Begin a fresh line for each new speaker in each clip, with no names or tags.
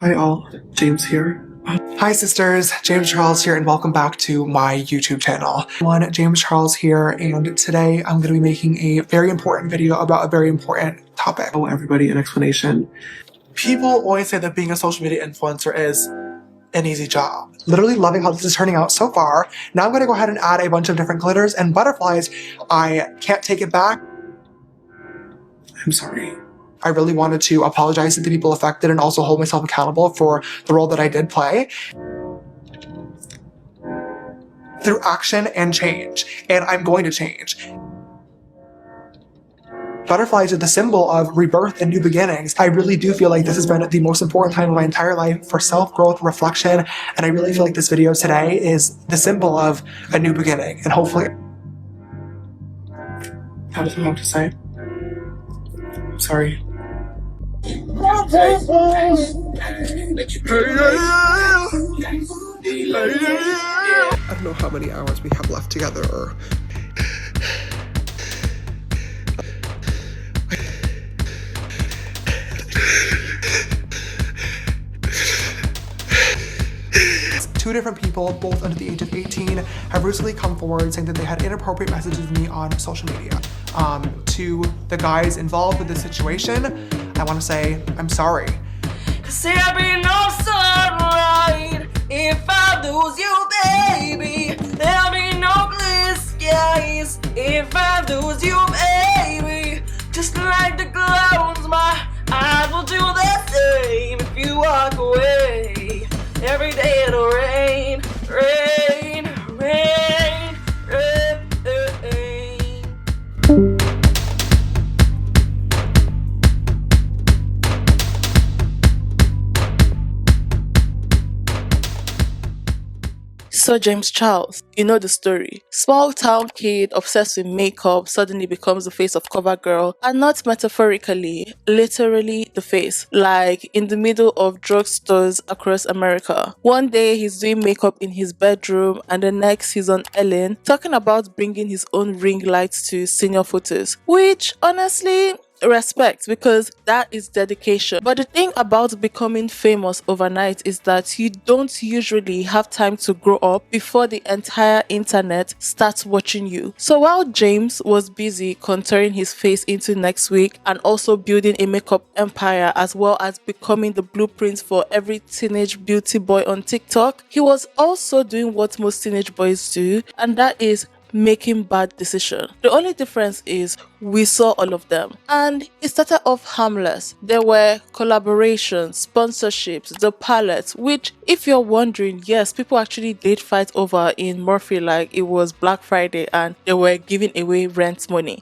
Hi all, James here. Hi sisters, James Charles here and welcome back to my YouTube channel. James Charles here, and today I'm going to be making a very important video about a very important topic. Oh, everybody, an explanation. People always say that being a social media influencer is an easy job. Literally loving how this is turning out so far. Now I'm going to go ahead and add a bunch of different glitters and butterflies. I can't take it back. I'm sorry. I really wanted to apologize to the people affected and also hold myself accountable for the role that I did play through action and change. And I'm going to change. Butterflies are the symbol of rebirth and new beginnings. I really do feel like this has been the most important time of my entire life for self-growth, reflection, and I really feel like this video today is the symbol of a new beginning. And hopefully, how does it have to say? I'm sorry. I don't know how many hours we have left together. Two different people, both under the age of 18, have recently come forward saying that they had inappropriate messages with me on social media. To the guys involved with this situation, I want to say I'm sorry. 'Cause there'll be no sunlight if I lose you, baby. There'll be no blue skies if I lose you, baby. Just like the clouds, my eyes will do the same if you walk away. Every day it'll rain, rain, rain, rain, rain.
So James Charles, you know the story. Small town kid obsessed with makeup suddenly becomes the face of CoverGirl, and not metaphorically, literally the face, like in the middle of drugstores across America. One day he's doing makeup in his bedroom, and the next he's on Ellen talking about bringing his own ring lights to senior photos, which honestly, respect, because that is dedication. But the thing about becoming famous overnight is that you don't usually have time to grow up before the entire internet starts watching you. So while James was busy contouring his face into next week and also building a makeup empire as well as becoming the blueprint for every teenage beauty boy on TikTok, he was also doing what most teenage boys do, and that is making bad decisions. The only difference is we saw all of them, and it started off harmless. There were collaborations, sponsorships, the palettes, which if you're wondering, yes, people actually did fight over in Murphy like it was Black Friday and they were giving away rent money.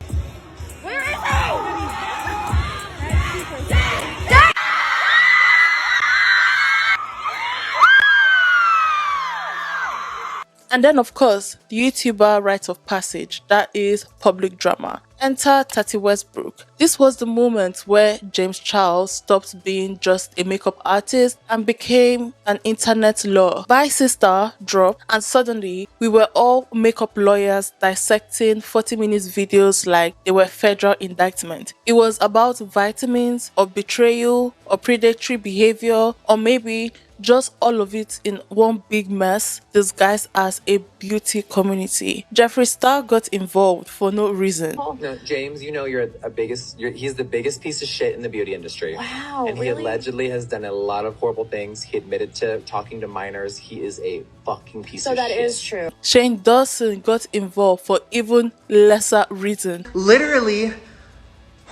And then, of course, the YouTuber rites of passage, that is public drama. Enter Tati Westbrook. This was the moment where James Charles stopped being just a makeup artist and became an internet lawyer. Bye Sister dropped, and suddenly we were all makeup lawyers dissecting 40 minutes videos like they were federal indictment. It was about vitamins or betrayal or predatory behavior or maybe just all of it in one big mess disguised as a beauty community. Jeffree Star got involved for no reason.
No, James, you know he's the biggest piece of shit in the beauty industry.
Wow,
and
really?
He allegedly has done a lot of horrible things. He admitted to talking to minors. He is a fucking piece of shit.
So that is true.
Shane Dawson got involved for even lesser reason.
Literally,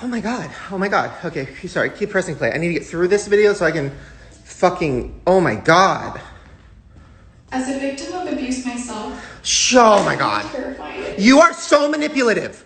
oh my god. Okay, sorry, keep pressing play. I need to get through this video so I can fucking, oh my god.
As a victim of abuse myself,
Oh my god.
terrified
You are so manipulative.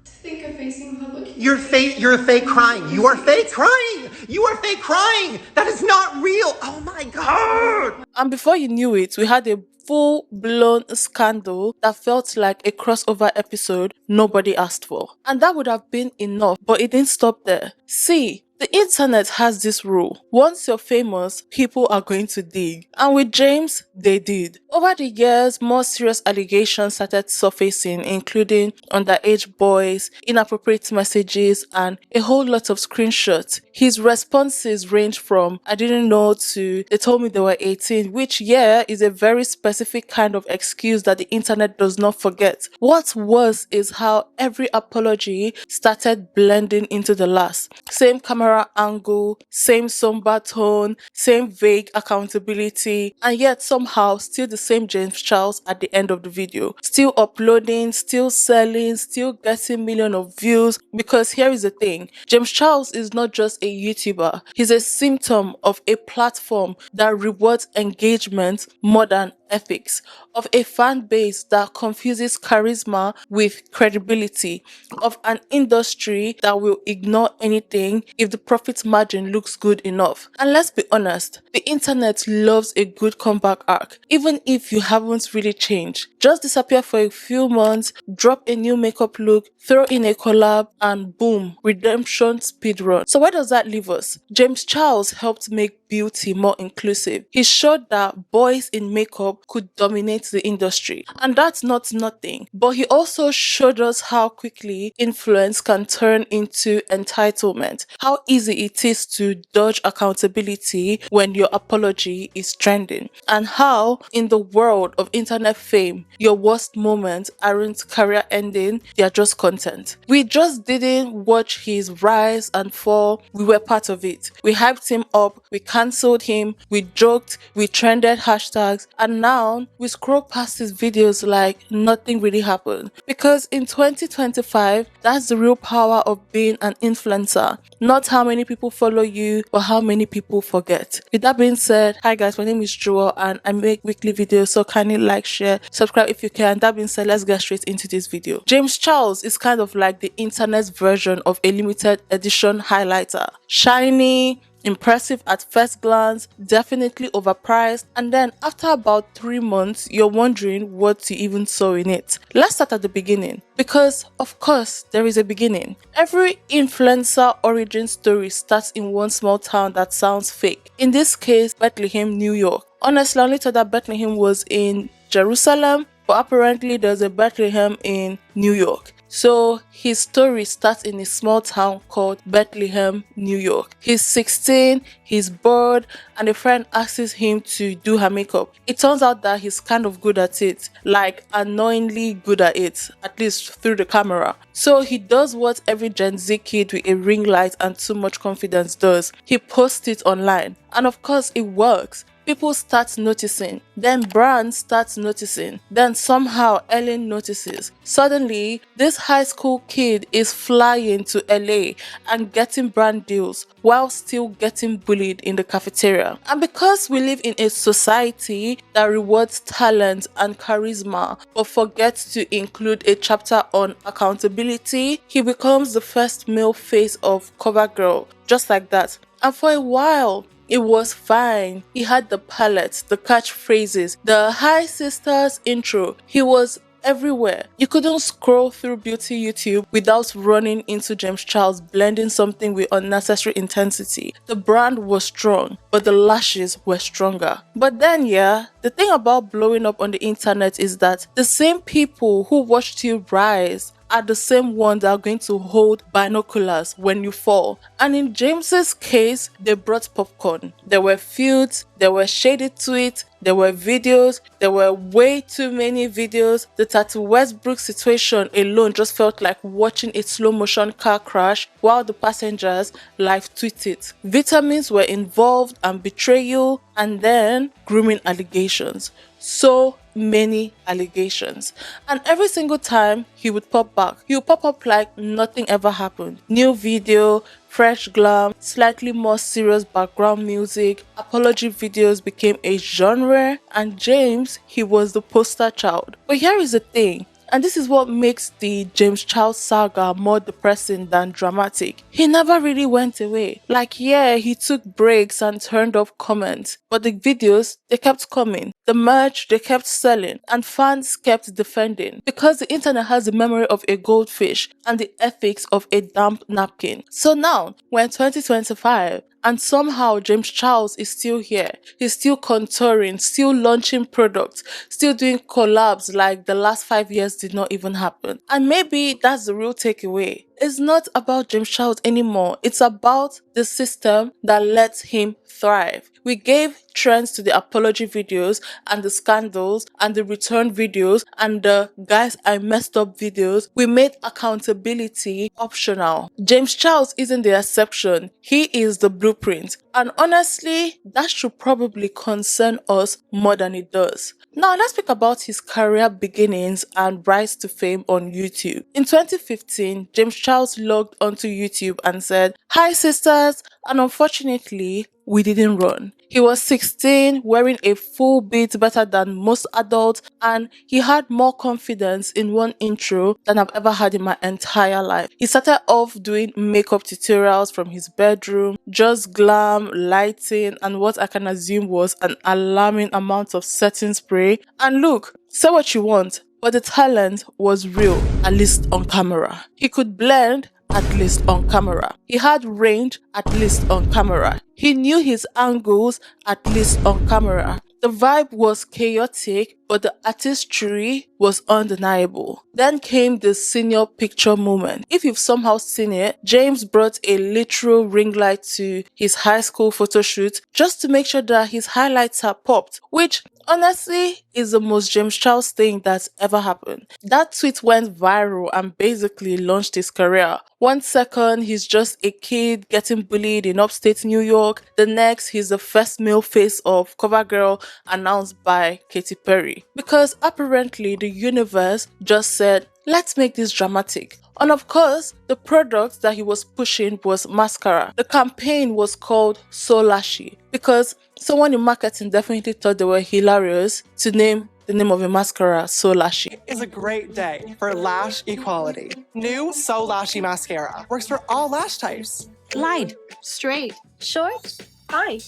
to think of facing public.
You're fake crying. You are fake crying. You are fake crying. That is not real. Oh my god.
And before you knew it, we had a full-blown scandal that felt like a crossover episode nobody asked for. And that would have been enough, but it didn't stop there. See, The internet has this rule. Once you're famous, people are going to dig. And with James, they did. Over the years, more serious allegations started surfacing, including underage boys, inappropriate messages, and a whole lot of screenshots. His responses range from "I didn't know" to "they told me they were 18," which, yeah, is a very specific kind of excuse that the internet does not forget. What's worse is how every apology started blending into the last. Same camera angle, same somber tone, same vague accountability, and yet somehow still the same James Charles at the end of the video. Still uploading, still selling, still getting millions of views. Because here is the thing, James Charles is not just a YouTuber, he's a symptom of a platform that rewards engagement more than ethics, of a fan base that confuses charisma with credibility, of an industry that will ignore anything if the profit margin looks good enough. And let's be honest, the internet loves a good comeback arc. Even if you haven't really changed, just disappear for a few months, drop a new makeup look, throw in a collab, and boom, redemption speedrun. So where does that leave us? James Charles helped make beauty more inclusive. He showed that boys in makeup could dominate the industry. And that's not nothing. But he also showed us how quickly influence can turn into entitlement. How easy it is to dodge accountability when your apology is trending. And how, in the world of internet fame, your worst moments aren't career ending, they are just content. We just didn't watch his rise and fall, we were part of it. We hyped him up, we cancelled him, we joked, we trended hashtags, and now we scroll past his videos like nothing really happened. Because in 2025, that's the real power of being an influencer. Not how many people follow you, but how many people forget. With that being said, hi guys, my name is Jewel and I make weekly videos, so kindly like, share, subscribe if you can. That being said, let's get straight into this video. James Charles is kind of like the internet's version of a limited edition highlighter. Shiny, impressive at first glance, definitely overpriced, and then after about 3 months, you're wondering what you even saw in it. Let's start at the beginning, because of course there is a beginning. Every influencer origin story starts in one small town that sounds fake. In this case, Bethlehem, New York. Honestly, I only thought that Bethlehem was in Jerusalem, but apparently there's a Bethlehem in New York. So his story starts in a small town called Bethlehem, New York. He's 16, he's bored, and a friend asks him to do her makeup. It turns out that he's kind of good at it, like annoyingly good at it, at least through the camera. So he does what every Gen Z kid with a ring light and too much confidence does. He posts it online, and of course it works. People start noticing, then brands start noticing, then somehow Ellen notices. Suddenly, this high school kid is flying to LA and getting brand deals while still getting bullied in the cafeteria. And because we live in a society that rewards talent and charisma but forgets to include a chapter on accountability, he becomes the first male face of CoverGirl, just like that. And for a while, it was fine. He had the palette, the catchphrases, the Hi Sisters intro. He was everywhere. You couldn't scroll through beauty YouTube without running into James Charles blending something with unnecessary intensity. The brand was strong, but the lashes were stronger. But then, yeah, the thing about blowing up on the internet is that the same people who watched you rise are the same ones that are going to hold binoculars when you fall. And in James's case, they brought popcorn. There were feuds, there were shady tweets, there were videos, there were way too many videos. The tati Westbrook situation alone just felt like watching a slow motion car crash while the passengers live tweeted. Vitamins were involved and betrayal, and then grooming allegations. So many allegations, and every single time he would pop back, he would pop up like nothing ever happened. New video, fresh glam, slightly more serious background music. Apology videos became a genre, and James, he was the poster child. But here is the thing, And this is what makes the James Charles saga more depressing than dramatic. He never really went away. Like, yeah, he took breaks and turned off comments, but the videos, they kept coming. The merch, they kept selling, and fans kept defending. Because the internet has the memory of a goldfish and the ethics of a damp napkin. So now, we're in 2025, and somehow James Charles is still here. He's still contouring, still launching products, still doing collabs like the last 5 years did not even happen. And maybe that's the real takeaway. It's not about James Charles anymore. It's about the system that lets him thrive. We gave trends to the apology videos and the scandals and the return videos and the guys I messed up videos. We made accountability optional. James Charles isn't the exception. He is the blueprint. And honestly, that should probably concern us more than it does. Now let's speak about his career beginnings and rise to fame on YouTube. In 2015, James Charles logged onto YouTube and said, "Hi sisters," and unfortunately, we didn't run. He was 16, wearing a full beat better than most adults, and he had more confidence in one intro than I've ever had in my entire life. He started off doing makeup tutorials from his bedroom, just glam, lighting, and what I can assume was an alarming amount of setting spray. And look, say what you want, but the talent was real, at least on camera. He could blend, at least on camera. He had range, at least on camera. He knew his angles, at least on camera. The vibe was chaotic, but the artistry was undeniable. Then came the senior picture moment. If you've somehow seen it, James brought a literal ring light to his high school photo shoot just to make sure that his highlights are popped, which honestly is the most James Charles thing that's ever happened. That tweet went viral and basically launched his career. 1 second, he's just a kid getting bullied in upstate New York. The next, he's the first male face of CoverGirl announced by Katy Perry. Because apparently the universe just said, let's make this dramatic. And of course, the product that he was pushing was mascara. The campaign was called So Lashy because someone in marketing definitely thought they were hilarious to name the name of a mascara So Lashy.
Is a great day for lash equality. New So Lashy mascara works for all lash types.
Glide, straight, short, high.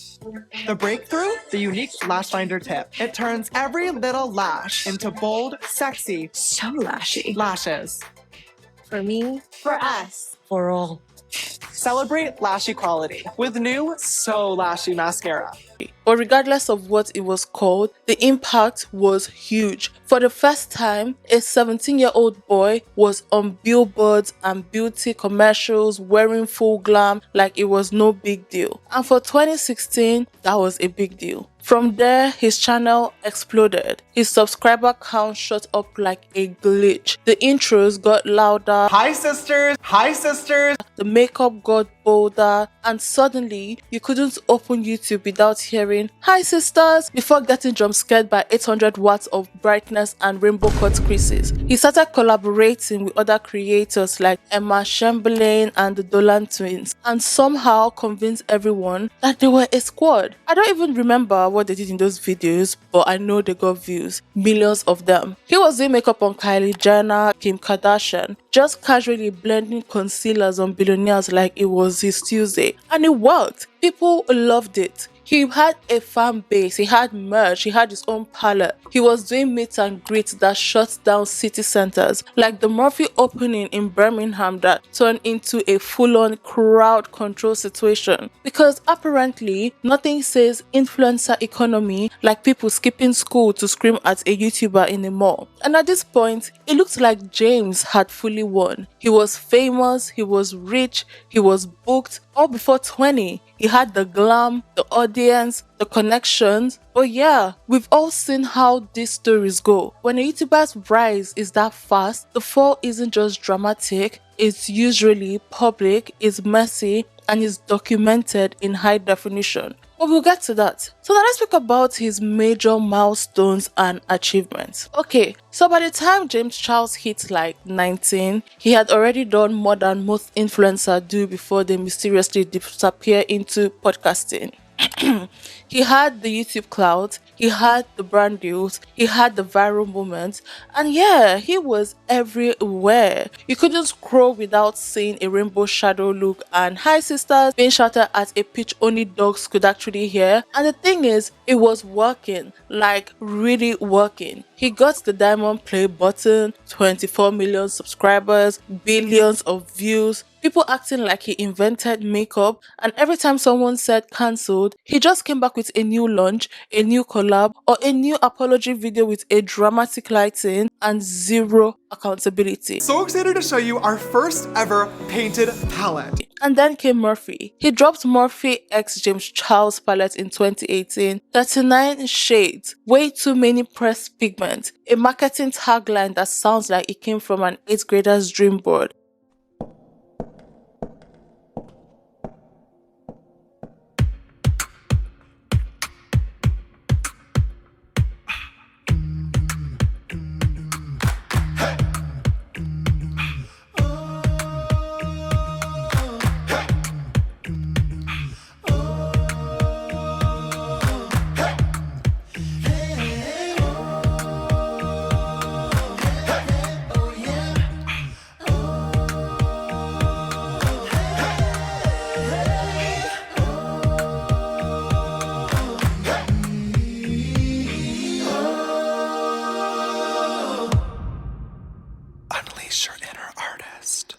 The breakthrough, the unique lash finder tip. It turns every little lash into bold, sexy
So lashy.
lashes.
For me,
For us.
for all.
Celebrate lash equality with new So Lashy mascara.
But regardless of what it was called, the impact was huge. For the first time, a 17-year-old boy was on billboards and beauty commercials wearing full glam like it was no big deal. And for 2016, that was a big deal. From there, his channel exploded. His subscriber count shot up like a glitch. The intros got louder.
Hi sisters! Hi sisters!
The makeup got bolder, and suddenly you couldn't open YouTube without hearing "Hi sisters" before getting jump scared by 800 watts of brightness and rainbow cut creases. He started collaborating with other creators like Emma Chamberlain and the Dolan twins, and somehow convinced everyone that they were a squad. I don't even remember what they did in those videos, but I know they got views, millions of them. He was doing makeup on Kylie Jenner, Kim Kardashian, just casually blending concealers on billionaires like it was his Tuesday, and it worked. People loved it. He had a fan base, he had merch, he had his own palette. He was doing meet and greets that shut down city centers, like the Murphy opening in Birmingham that turned into a full-on crowd control situation. Because apparently, nothing says influencer economy like people skipping school to scream at a YouTuber in a mall. And at this point, it looked like James had fully won. He was famous, he was rich, he was booked, all before 20. He had the glam, the audience, the connections. But yeah, we've all seen how these stories go. When a YouTuber's rise is that fast, the fall isn't just dramatic, it's usually public, it's messy, and is documented in high definition. But we'll get to that. So now let's talk about his major milestones and achievements. Okay, so by the time James Charles hit like 19, he had already done more than most influencers do before they mysteriously disappear into podcasting. He had the YouTube clout, he had the brand deals, he had the viral moments, and yeah, he was everywhere. You couldn't scroll without seeing a rainbow shadow look and hi sisters being shouted at a pitch only dogs could actually hear. And the thing is, it was working, like really working. He got the diamond play button, 24 million subscribers, billions of views, people acting like he invented makeup, and every time someone said cancelled, he just came back with a new launch, a new collab, or a new apology video with a dramatic lighting and zero accountability.
So excited to show you our first ever painted palette.
And then came Murphy. He dropped Murphy x James Charles palette in 2018, 39 shades, way too many pressed pigment, a marketing tagline that sounds like it came from an 8th grader's dream board.
Unleash your inner artist.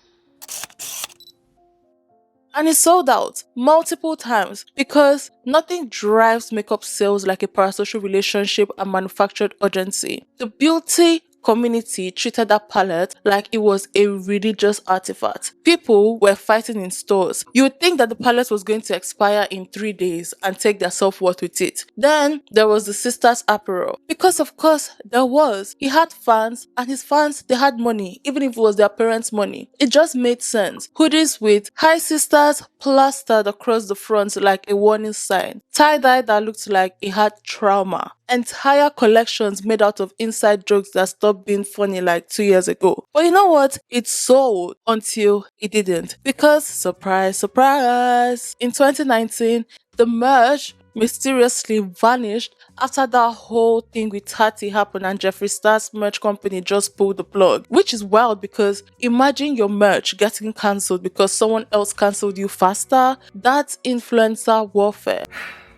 And it sold out multiple times because nothing drives makeup sales like a parasocial relationship and manufactured urgency. The beauty community treated that palette like it was a religious artifact. People were fighting in stores. You would think that the palette was going to expire in 3 days and take their self-worth with it. Then there was the sisters apparel. Because of course there was. He had fans and his fans, they had money, even if it was their parents' money. It just made sense. Hoodies with hi sisters plastered across the front like a warning sign. Tie-dye that looked like it had trauma. Entire collections made out of inside jokes that stopped being funny like 2 years ago. But you know what? It sold until it didn't. Because, surprise, surprise, in 2019, the merch mysteriously vanished after that whole thing with Tati happened and Jeffree Star's merch company just pulled the plug. Which is wild because imagine your merch getting cancelled because someone else cancelled you faster. That's influencer warfare.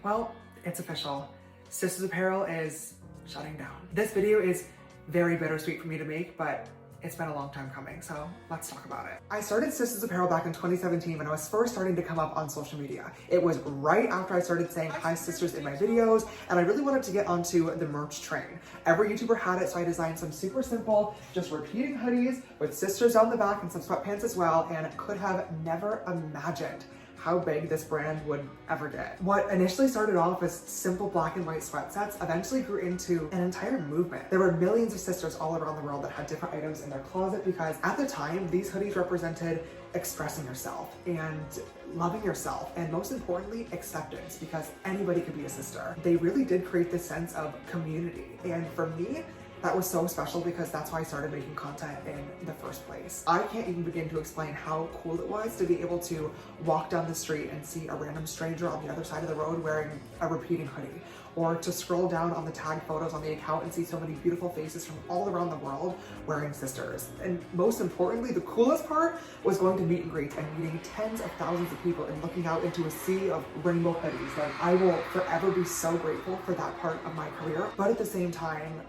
Well, it's official. Sisters Apparel is shutting down. This video is very bittersweet for me to make, but it's been a long time coming, so let's talk about it. I started Sisters Apparel back in 2017 when I was first starting to come up on social media. It was right after I started saying hi sisters in my videos, and I really wanted to get onto the merch train. Every YouTuber had it, so I designed some super simple, just repeating hoodies with sisters down the back and some sweatpants as well, and could have never imagined how big this brand would ever get. What initially started off as simple black and white sweat sets eventually grew into an entire movement. There were millions of sisters all around the world that had different items in their closet because at the time, these hoodies represented expressing yourself and loving yourself, and most importantly, acceptance, because anybody could be a sister. They really did create this sense of community, and for me, that was so special because that's why I started making content in the first place. I can't even begin to explain how cool it was to be able to walk down the street and see a random stranger on the other side of the road wearing a repeating hoodie, or to scroll down on the tag photos on the account and see so many beautiful faces from all around the world wearing sisters. And most importantly, the coolest part was going to meet and greets and meeting tens of thousands of people and looking out into a sea of rainbow hoodies. Like, I will forever be so grateful for that part of my career, but at the same time,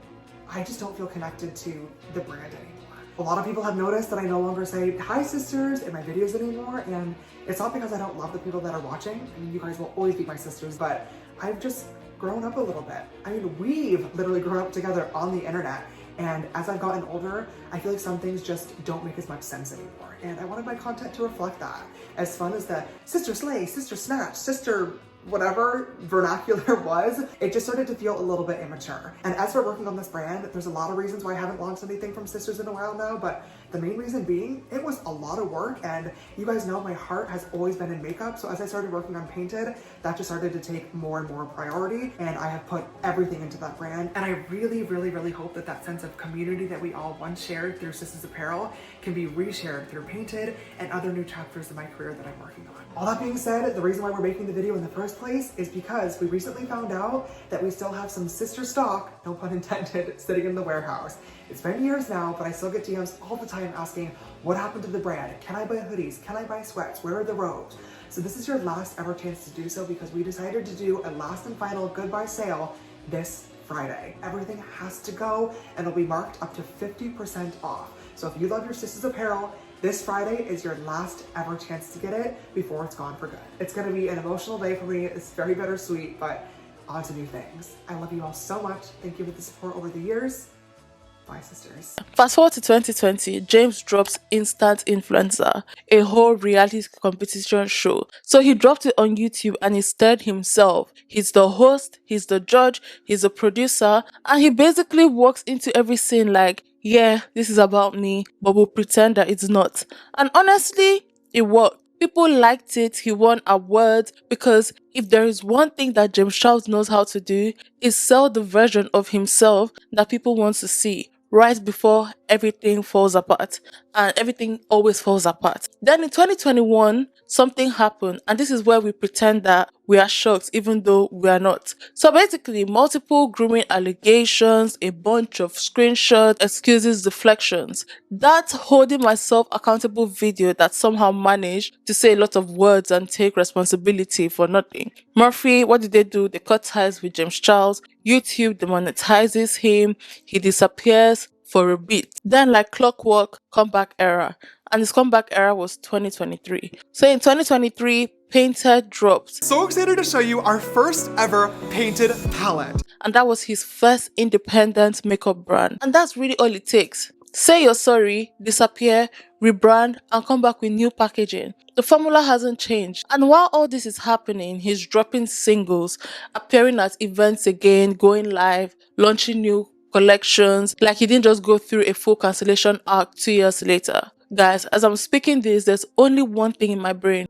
I just don't feel connected to the brand anymore. A lot of people have noticed that I no longer say hi sisters in my videos anymore, and it's not because I don't love the people that are watching. I mean, you guys will always be my sisters, but I've just grown up a little bit. I mean, we've literally grown up together on the internet, and as I've gotten older, I feel like some things just don't make as much sense anymore, and I wanted my content to reflect that. As fun as the sister slay, sister snatch, sister whatever vernacular was, it just started to feel a little bit immature. And as we're working on this brand, there's a lot of reasons why I haven't launched anything from sisters in a while now, but The main reason being, it was a lot of work, and you guys know my heart has always been in makeup, so as I started working on Painted, that just started to take more and more priority, and I have put everything into that brand. And I really, really, really hope that that sense of community that we all once shared through Sisters Apparel can be reshared through Painted and other new chapters in my career that I'm working on. All that being said, the reason why we're making the video in the first place is because we recently found out that we still have some sister stock, no pun intended, sitting in the warehouse. It's been years now, but I still get DMs all the time asking, what happened to the brand? Can I buy hoodies? Can I buy sweats? Where are the robes? So this is your last ever chance to do so, because we decided to do a last and final goodbye sale this Friday. Everything has to go, and it'll be marked up to 50% off. So if you love your Sisters Apparel, this Friday is your last ever chance to get it before it's gone for good. It's gonna be an emotional day for me. It's very bittersweet, but on to new things. I love you all so much. Thank you for the support over the years. Bye, sisters.
Fast forward to 2020, James drops Instant Influencer, a whole reality competition show. So he dropped it on YouTube and he starred himself. He's the host, he's the judge, he's the producer, and he basically walks into every scene like, yeah, this is about me, but we'll pretend that it's not. And honestly, it worked. People liked it, he won awards, because if there is one thing that James Charles knows how to do, is sell the version of himself that people want to see right before everything falls apart. And everything always falls apart. Then in 2021, something happened, and this is where we pretend that we are shocked even though we are not. So basically, multiple grooming allegations, a bunch of screenshots, excuses, deflections. That holding myself accountable video that somehow managed to say a lot of words and take responsibility for nothing. Murphy, what did they do? They cut ties with James Charles. YouTube demonetizes him. He disappears for a bit. Then like clockwork, comeback era. And his comeback era was 2023. So in 2023, Painted dropped.
So excited to show you our first ever Painted palette.
And that was his first independent makeup brand. And that's really all it takes. Say you're sorry, disappear, rebrand, and come back with new packaging. The formula hasn't changed. And while all this is happening, he's dropping singles, appearing at events again, going live, launching new collections. Like he didn't just go through a full cancellation arc 2 years later. Guys, as I'm speaking this, there's only one thing in my brain.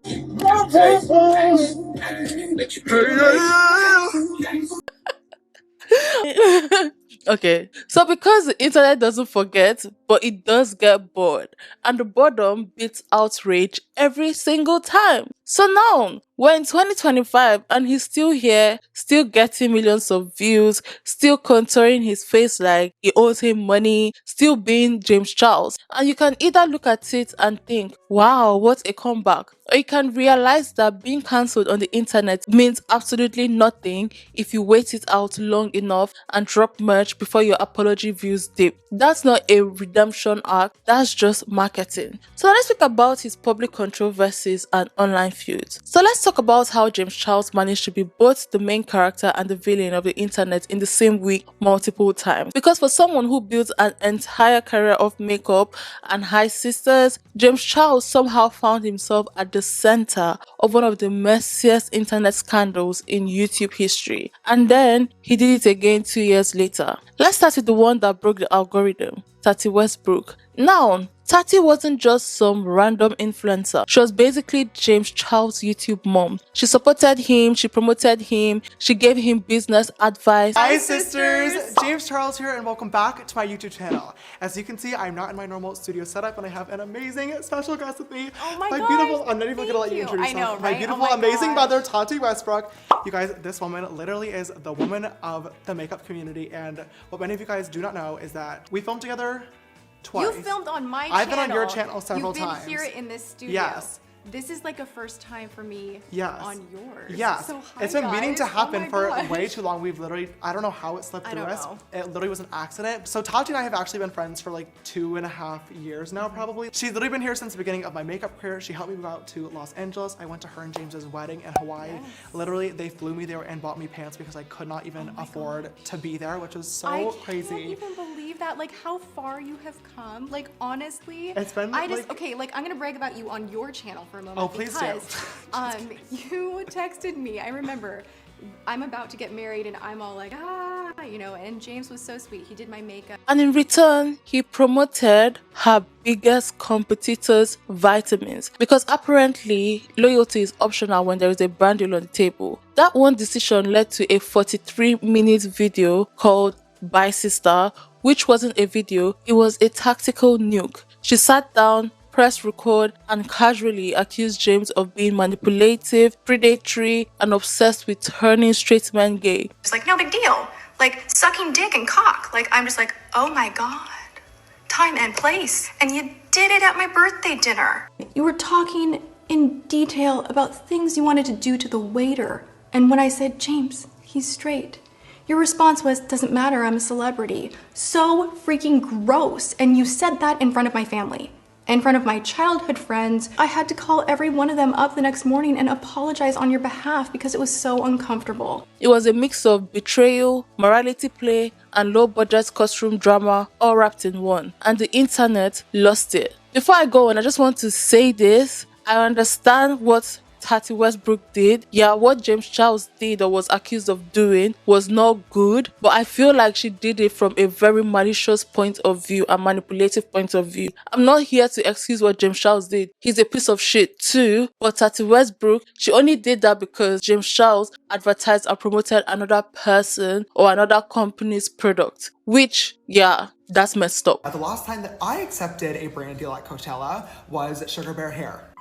Okay, so because the internet doesn't forget, but it does get bored, and the boredom beats outrage every single time. So now, we're in 2025 and he's still here, still getting millions of views, still contouring his face like he owes him money, still being James Charles. And you can either look at it and think, wow, what a comeback. Or you can realize that being cancelled on the internet means absolutely nothing if you wait it out long enough and drop merch before your apology views dip. That's not a redemption arc, that's just marketing. So let's talk about his public controversies and online feuds. So let's talk about how James Charles managed to be both the main character and the villain of the internet in the same week multiple times. Because for someone who built an entire career of makeup and high sisters, James Charles somehow found himself at the center of one of the messiest internet scandals in YouTube history. And then he did it again 2 years later. Let's start with the one that broke the algorithm, Tati Westbrook. Now, Tati wasn't just some random influencer. She was basically James Charles' YouTube mom. She supported him, she promoted him, she gave him business advice.
Hi sisters! James Charles here, and welcome back to my YouTube channel. As you can see, I'm not in my normal studio setup, and I have an amazing special guest with me.
Oh my
God! Beautiful, I'm not even gonna let you introduce yourself.
Right?
My beautiful, amazing mother, Tati Westbrook. You guys, this woman literally is the woman of the makeup community, and what many of you guys do not know is that we filmed together twice.
You filmed on my channel.
I've been on your channel several times.
You've been here in this studio.
Yes.
This is like a first time for me on yours.
Yes.
So hi,
it's been meaning to
guys.
happen for
gosh.
way too long. We've literally, I don't know how it slipped through us.
know.
It literally was an accident. So Tati and I have actually been friends for like 2.5 years now, probably. She's literally been here since the beginning of my makeup career. She helped me move out to Los Angeles. I went to her and James's wedding in Hawaii.
Yes.
Literally, they flew me there and bought me pants because I could not even afford to be there, which was so
I
crazy.
can't even believe that. Like how far you have come. Like honestly,
It's been,
I just
like-
okay. Like I'm gonna brag about you on your channel for a moment.
Oh, please do.
because, you texted me. I remember I'm about to get married and I'm all like, you know, and James was so sweet. He did my makeup.
And in return, he promoted her biggest competitor's vitamins because apparently loyalty is optional when there is a brand deal on the table. That one decision led to a 43-minute video called Bye Sister, which wasn't a video, it was a tactical nuke. She sat down, pressed record, and casually accused James of being manipulative, predatory, and obsessed with turning straight men gay.
It's like, no big deal. Like, sucking dick and cock. Like, I'm just like, oh my God. Time and place. And you did it at my birthday dinner.
You were talking in detail about things you wanted to do to the waiter. And when I said, James, he's straight, your response was, doesn't matter, I'm a celebrity. So freaking gross. And you said that in front of my family. In front of my childhood friends. I had to call every one of them up the next morning and apologize on your behalf because it was so uncomfortable.
It was a mix of betrayal, morality play, and low-budget costume drama all wrapped in one. And the internet lost it. Before I go on, I just want to say this. I understand what Tati Westbrook did. Yeah, what James Charles did or was accused of doing was not good, but I feel like she did it from a very malicious point of view and manipulative point of view. I'm not here to excuse what James Charles did. He's a piece of shit too, but Tati Westbrook, she only did that because James Charles advertised and promoted another person or another company's product, which, yeah, that's messed up.
The last time that I accepted a brand deal at Coachella was Sugar Bear Hair.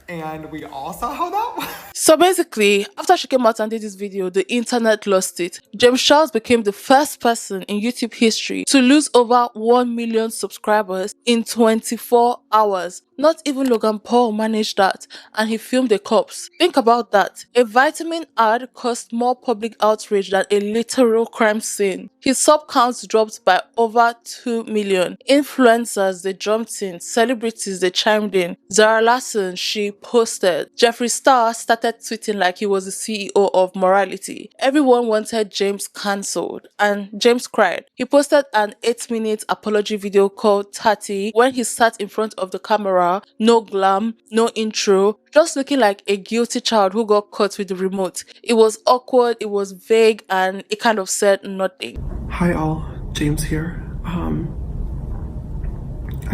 And we all saw how that was.
So basically, after she came out and did this video, the internet lost it. James Charles became the first person in YouTube history to lose over 1 million subscribers in 24 hours. Not even Logan Paul managed that, and he filmed the cops. Think about that. A vitamin ad caused more public outrage than a literal crime scene. His sub counts dropped by over 2 million. Influencers, they jumped in. Celebrities, they chimed in. Zara Larsson, she posted. Jeffree Star started tweeting like he was the CEO of morality. Everyone wanted James cancelled, and James cried. He posted an 8-minute apology video called Tati when he sat in front of the camera. No glam, no intro, just looking like a guilty child who got caught with the remote. It was awkward, it was vague, and it kind of said nothing.
Hi all, James here. I'm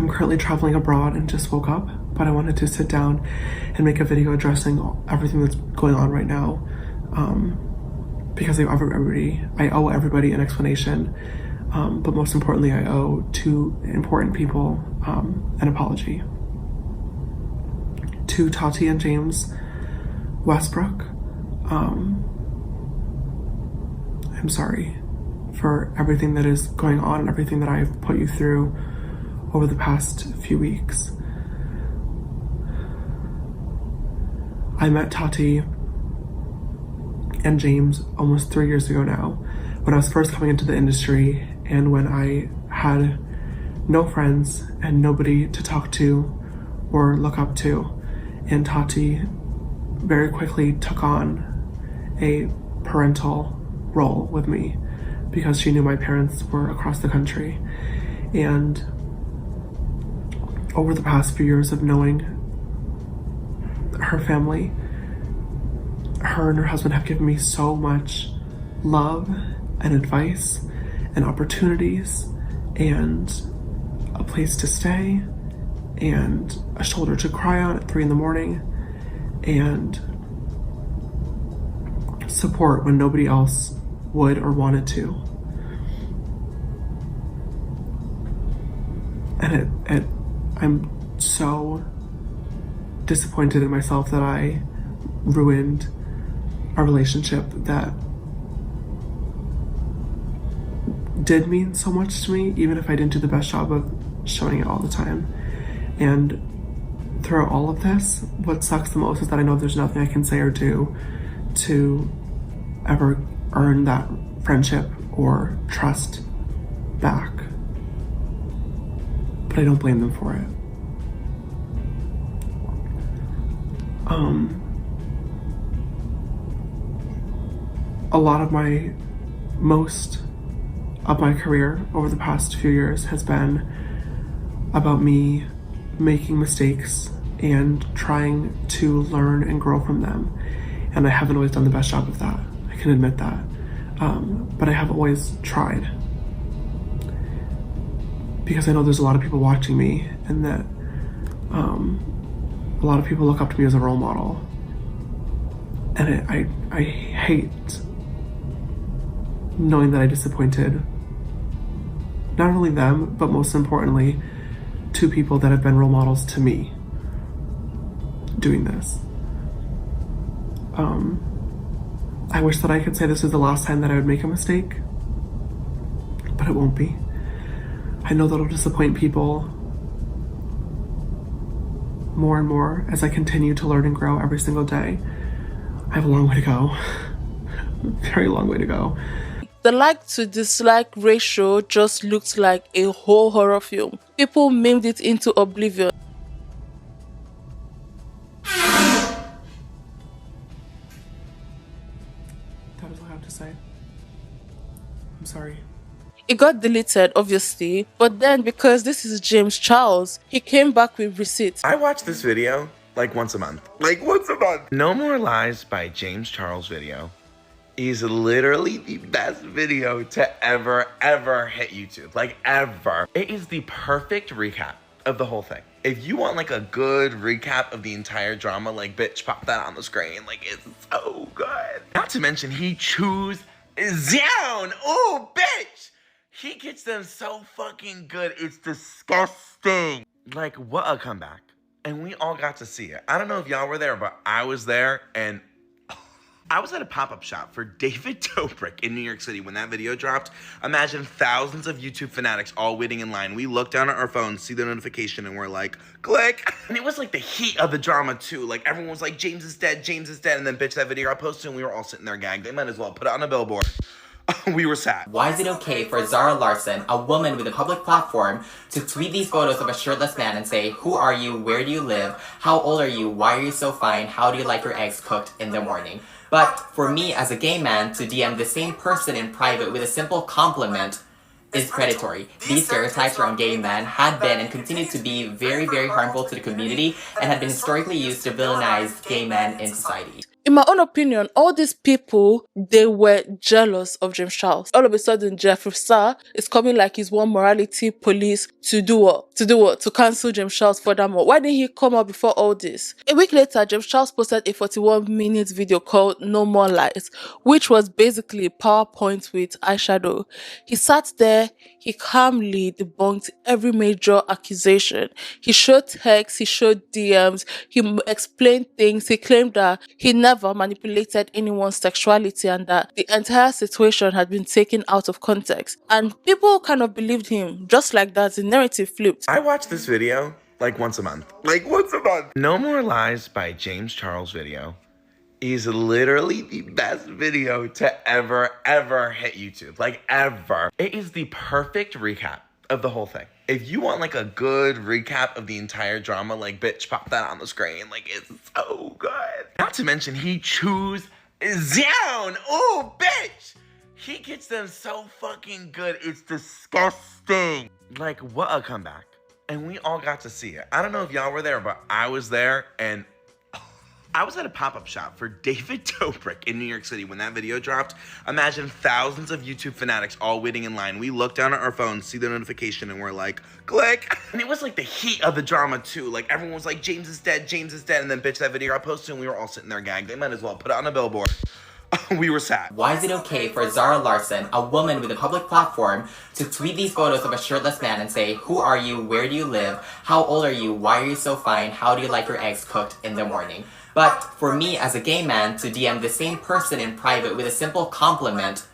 currently traveling abroad and just woke up, but I wanted to sit down and make a video addressing everything that's going on right now, because I owe everybody an explanation, but most importantly, I owe 2 important people an apology. To Tati and James Westbrook, I'm sorry for everything that is going on and everything that I've put you through over the past few weeks. I met Tati and James almost 3 years ago now, when I was first coming into the industry and when I had no friends and nobody to talk to or look up to. And Tati very quickly took on a parental role with me because she knew my parents were across the country. And over the past few years of knowing her family, her and her husband have given me so much love and advice and opportunities and a place to stay and a shoulder to cry on at 3 a.m. and support when nobody else would or wanted to. And I'm so disappointed in myself that I ruined a relationship that did mean so much to me, even if I didn't do the best job of showing it all the time. And throughout all of this, what sucks the most is that I know there's nothing I can say or do to ever earn that friendship or trust back. But I don't blame them for it. A lot of most of my career over the past few years has been about me making mistakes and trying to learn and grow from them. And I haven't always done the best job of that. I can admit that. But I have always tried. Because I know there's a lot of people watching me, and that a lot of people look up to me as a role model. And I hate knowing that I disappointed not only them, but most importantly, two people that have been role models to me doing this. I wish that I could say this is the last time that I would make a mistake, but it won't be. I know that'll disappoint people more and more as I continue to learn and grow every single day. I have a long way to go. Very long way to go.
The like to dislike ratio just looked like a whole horror film. People memed it into oblivion.
That is all I have to say. I'm sorry.
It got deleted, obviously, but then because this is James Charles, he came back with receipts.
I watch this video like once a month. No More Lies by James Charles video is literally the best video to ever hit YouTube. Like, ever. It is the perfect recap of the whole thing. If you want like a good recap of the entire drama, like, bitch, pop that on the screen. Like, it's so good. Not to mention, he chews down. Oh, bitch! He gets them so fucking good. It's disgusting. Like, what a comeback. And we all got to see it. I don't know if y'all were there, but I was there, and I was at a pop-up shop for David Dobrik in New York City when that video dropped. Imagine thousands of YouTube fanatics all waiting in line. We look down at our phones, see the notification, and we're like, click. And it was like the heat of the drama too. Like, everyone was like, James is dead, James is dead. And then, bitch, that video got posted and we were all sitting there gagged. They might as well put it on a billboard. We were sad.
Why is it okay for Zara Larsson, a woman with a public platform, to tweet these photos of a shirtless man and say, who are you, where do you live, how old are you, why are you so fine, how do you like your eggs cooked in the morning? But for me as a gay man to DM the same person in private with a simple compliment is predatory. These stereotypes around gay men had been and continue to be very, very harmful to the community and have been historically used to villainize gay men in society.
In my own opinion, all these people, they were jealous of James Charles. All of a sudden, Jeffree Star is coming like he's one morality police to do what? To cancel James Charles furthermore. Why didn't he come out before all this? A week later, James Charles posted a 41-minute video called No More Lies, which was basically a PowerPoint with eyeshadow. He sat there, he calmly debunked every major accusation. He showed texts, he showed DMs, he explained things, he claimed that he never manipulated anyone's sexuality and that the entire situation had been taken out of context. And people kind of believed him. Just like that, the narrative flipped.
I watch this video like once a month. No More Lies by James Charles video is literally the best video to ever hit YouTube. Like, ever. It is the perfect recap of the whole thing. If you want like a good recap of the entire drama, like, bitch, pop that on the screen. Like, it's so good. Not to mention, he chews down. Oh, bitch! He gets them so fucking good. It's disgusting. Like, what a comeback. And we all got to see it. I don't know if y'all were there, but I was there, and I was at a pop-up shop for David Dobrik in New York City when that video dropped. Imagine thousands of YouTube fanatics all waiting in line. We look down at our phones, see the notification, and we're like, click. And it was like the heat of the drama too. Like, everyone was like, James is dead, James is dead. And then, bitch, that video got posted and we were all sitting there gagged. They might as well put it on a billboard. We were sad.
Why is it okay for Zara Larsson, a woman with a public platform, to tweet these photos of a shirtless man and say, who are you, where do you live, how old are you, why are you so fine, how do you like your eggs cooked in the morning? But for me as a gay man to DM the same person in private with a simple compliment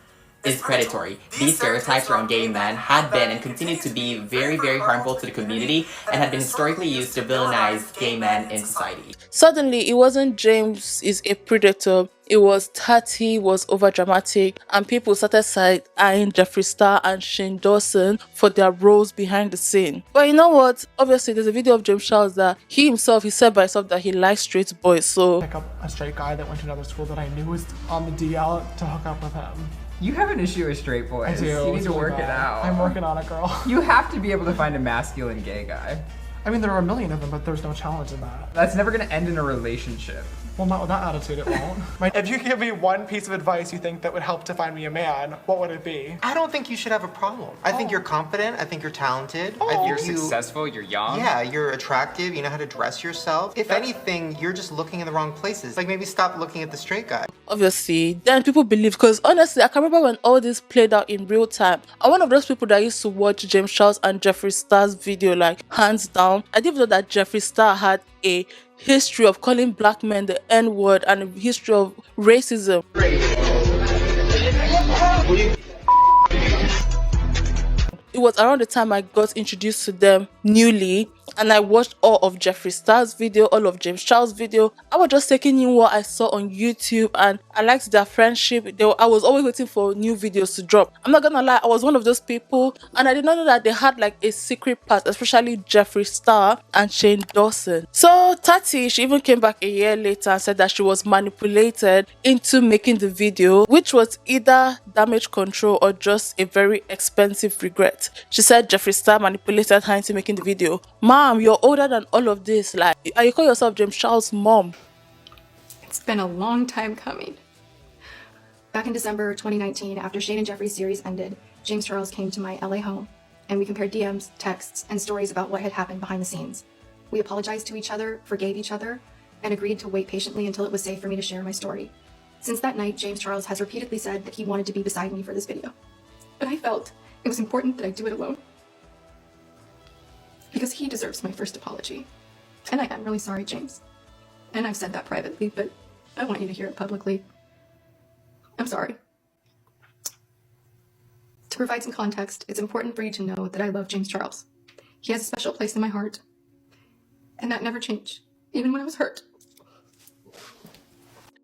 is predatory. These stereotypes around gay men had been and continue to be very, very harmful to the community and have been historically used to villainize gay men in society.
Suddenly, it wasn't James is a predator. It was Tati was overdramatic, and people started side-eyeing Jeffree Star and Shane Dawson for their roles behind the scene. But you know what? Obviously, there's a video of James Charles that he said by himself that he likes straight boys, so...
Pick up a straight guy that went to another school that I knew was on the DL to hook up with him.
You have an issue with straight boys.
I do.
You need to work it out.
I'm working on it, girl.
You have to be able to find a masculine gay guy.
I mean, there are a million of them, but there's no challenge in that.
That's never gonna end in a relationship.
Well, not with that attitude, it won't. If you could give me one piece of advice you think that would help to find me a man, what would it be?
I don't think you should have a problem. I think you're confident. I think you're talented. I think
You're successful, you're young.
Yeah, you're attractive. You know how to dress yourself. If anything, you're just looking in the wrong places. Like, maybe stop looking at the straight guy.
Obviously, then people believe, because honestly, I can remember when all this played out in real time. I'm one of those people that used to watch James Charles and Jeffree Star's video, like, hands down. I didn't know that Jeffree Star had a history of calling black men the N-word and a history of racism. It was around the time I got introduced to them newly, and I watched all of Jeffree Star's video, all of James Charles' video. I was just taking in what I saw on YouTube, and I liked their friendship. I was always waiting for new videos to drop. I'm not gonna lie, I was one of those people, and I did not know that they had like a secret part, especially Jeffree Star and Shane Dawson. So Tati, she even came back a year later and said that she was manipulated into making the video, which was either damage control or just a very expensive regret. She said Jeffree Star manipulated her into making the video. Mom, you're older than all of this. Like, you call yourself James Charles' mom.
It's been a long time coming. Back in December 2019, after Shane and Jeffrey's series ended, James Charles came to my LA home, and we compared DMs, texts, and stories about what had happened behind the scenes. We apologized to each other, forgave each other, and agreed to wait patiently until it was safe for me to share my story. Since that night, James Charles has repeatedly said that he wanted to be beside me for this video. But I felt it was important that I do it alone, because he deserves my first apology. And I am really sorry, James. And I've said that privately, but I want you to hear it publicly. I'm sorry. To provide some context, it's important for you to know that I love James Charles. He has a special place in my heart, and that never changed, even when I was hurt.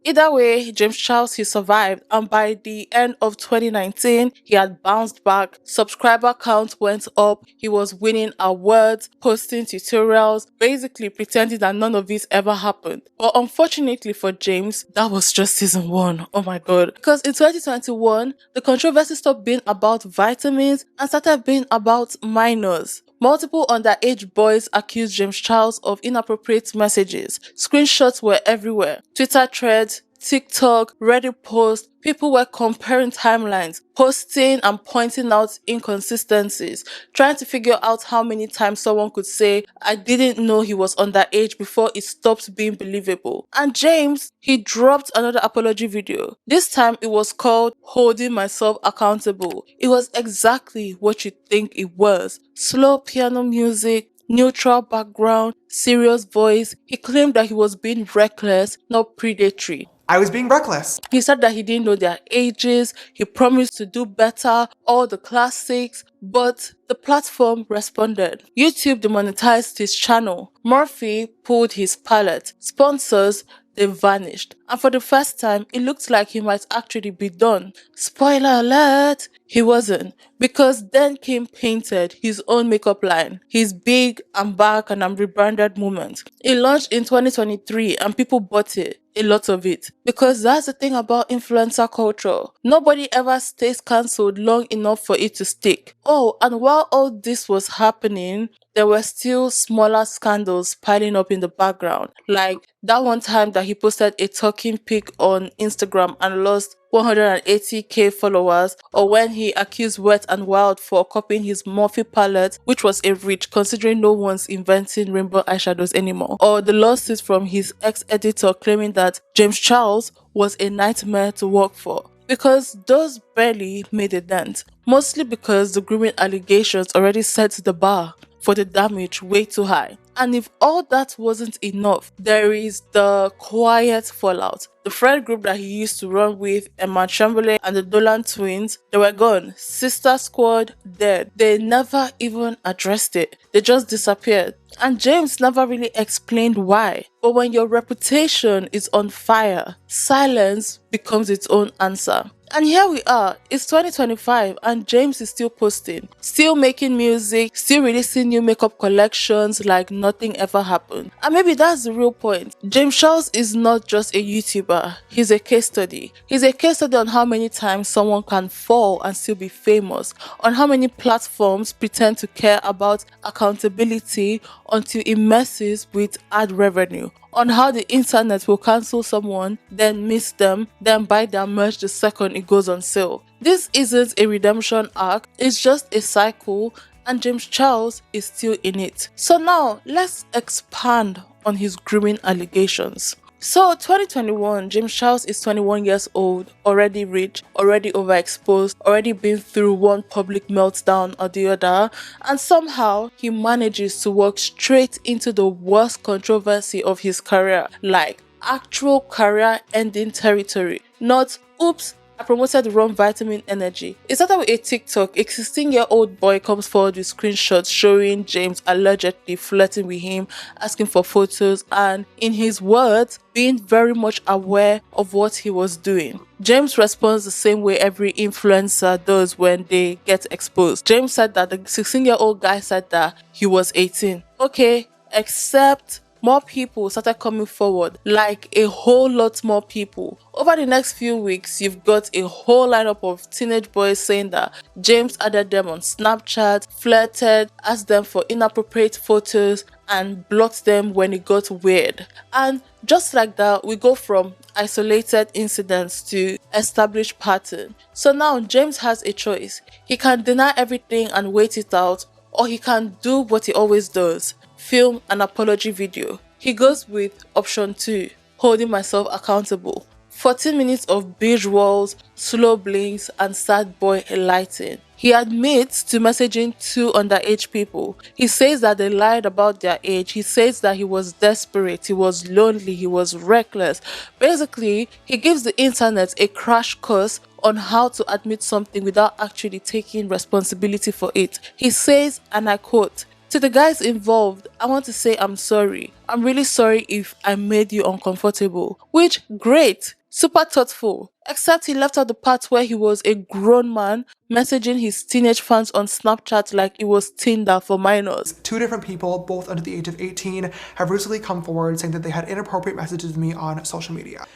Either way, James Charles, he survived, and by the end of 2019, he had bounced back. Subscriber count went up, he was winning awards, posting tutorials, basically pretending that none of this ever happened. But unfortunately for James, that was just season 1. Oh my god. Because in 2021, the controversy stopped being about vitamins and started being about minors. Multiple underage boys accused James Charles of inappropriate messages. Screenshots were everywhere. Twitter threads, TikTok, Reddit posts, people were comparing timelines, posting and pointing out inconsistencies, trying to figure out how many times someone could say, I didn't know he was underage, before it stopped being believable. And James, he dropped another apology video. This time it was called Holding Myself Accountable. It was exactly what you think it was. Slow piano music, neutral background, serious voice. He claimed that he was being reckless, not predatory.
I was being reckless.
He said that he didn't know their ages, he promised to do better, all the classics, but the platform responded. YouTube demonetized his channel. Murphy pulled his palette. Sponsors, they vanished. And for the first time, it looked like he might actually be done. Spoiler alert! He wasn't. Because then came Painted, his own makeup line. His big, I'm back and I'm rebranded moment. It launched in 2023 and people bought it. A lot of it. Because that's the thing about influencer culture. Nobody ever stays cancelled long enough for it to stick. Oh, and while all this was happening, there were still smaller scandals piling up in the background. Like that one time that he posted a talking pic on Instagram and lost 180k followers, or when he accused Wet and Wild for copying his Morphe palette, which was a reach considering no one's inventing rainbow eyeshadows anymore, or the lawsuit from his ex-editor claiming that James Charles was a nightmare to work for. Because those barely made a dent, mostly because the grooming allegations already set the bar for the damage way too high. And if all that wasn't enough, there is the quiet fallout. The friend group that he used to run with, Emma Chamberlain and the Dolan twins, they were gone. Sister Squad, dead. They never even addressed it. They just disappeared. And James never really explained why. But when your reputation is on fire, silence becomes its own answer. And here we are, it's 2025 and James is still posting, still making music, still releasing new makeup collections like nothing ever happened. And maybe that's the real point. James Charles is not just a YouTuber, he's a case study. He's a case study on how many times someone can fall and still be famous, on how many platforms pretend to care about accountability until it messes with ad revenue, on how the internet will cancel someone, then miss them, then buy their merch the second it goes on sale. This isn't a redemption arc, it's just a cycle, and James Charles is still in it. So now, let's expand on his grooming allegations. So 2021, James Charles is 21 years old, already rich, already overexposed, already been through one public meltdown or the other, and somehow he manages to walk straight into the worst controversy of his career, like actual career-ending territory, not oops, I promoted the wrong vitamin energy. It started with a TikTok. A 16-year-old boy comes forward with screenshots showing James allegedly flirting with him, asking for photos, and in his words, being very much aware of what he was doing. James responds the same way every influencer does when they get exposed. James said that the 16-year-old guy said that he was 18. Okay, except more people started coming forward, like a whole lot more people. Over the next few weeks, you've got a whole lineup of teenage boys saying that James added them on Snapchat, flirted, asked them for inappropriate photos, and blocked them when it got weird. And just like that, we go from isolated incidents to established pattern. So now James has a choice. He can deny everything and wait it out, or he can do what he always does: film an apology video. He goes with option 2, holding myself accountable. 14 minutes of beige walls, slow blinks, and sad boy lighting. He admits to messaging 2 underage people. He says that they lied about their age. He says that he was desperate, he was lonely, he was reckless. Basically, he gives the internet a crash course on how to admit something without actually taking responsibility for it. He says, and I quote, "To the guys involved, I want to say I'm sorry. I'm really sorry if I made you uncomfortable." Which, great, super thoughtful. Except he left out the part where he was a grown man messaging his teenage fans on Snapchat like it was Tinder for minors.
2 different people, both under the age of 18, have recently come forward saying that they had inappropriate messages with me on social media.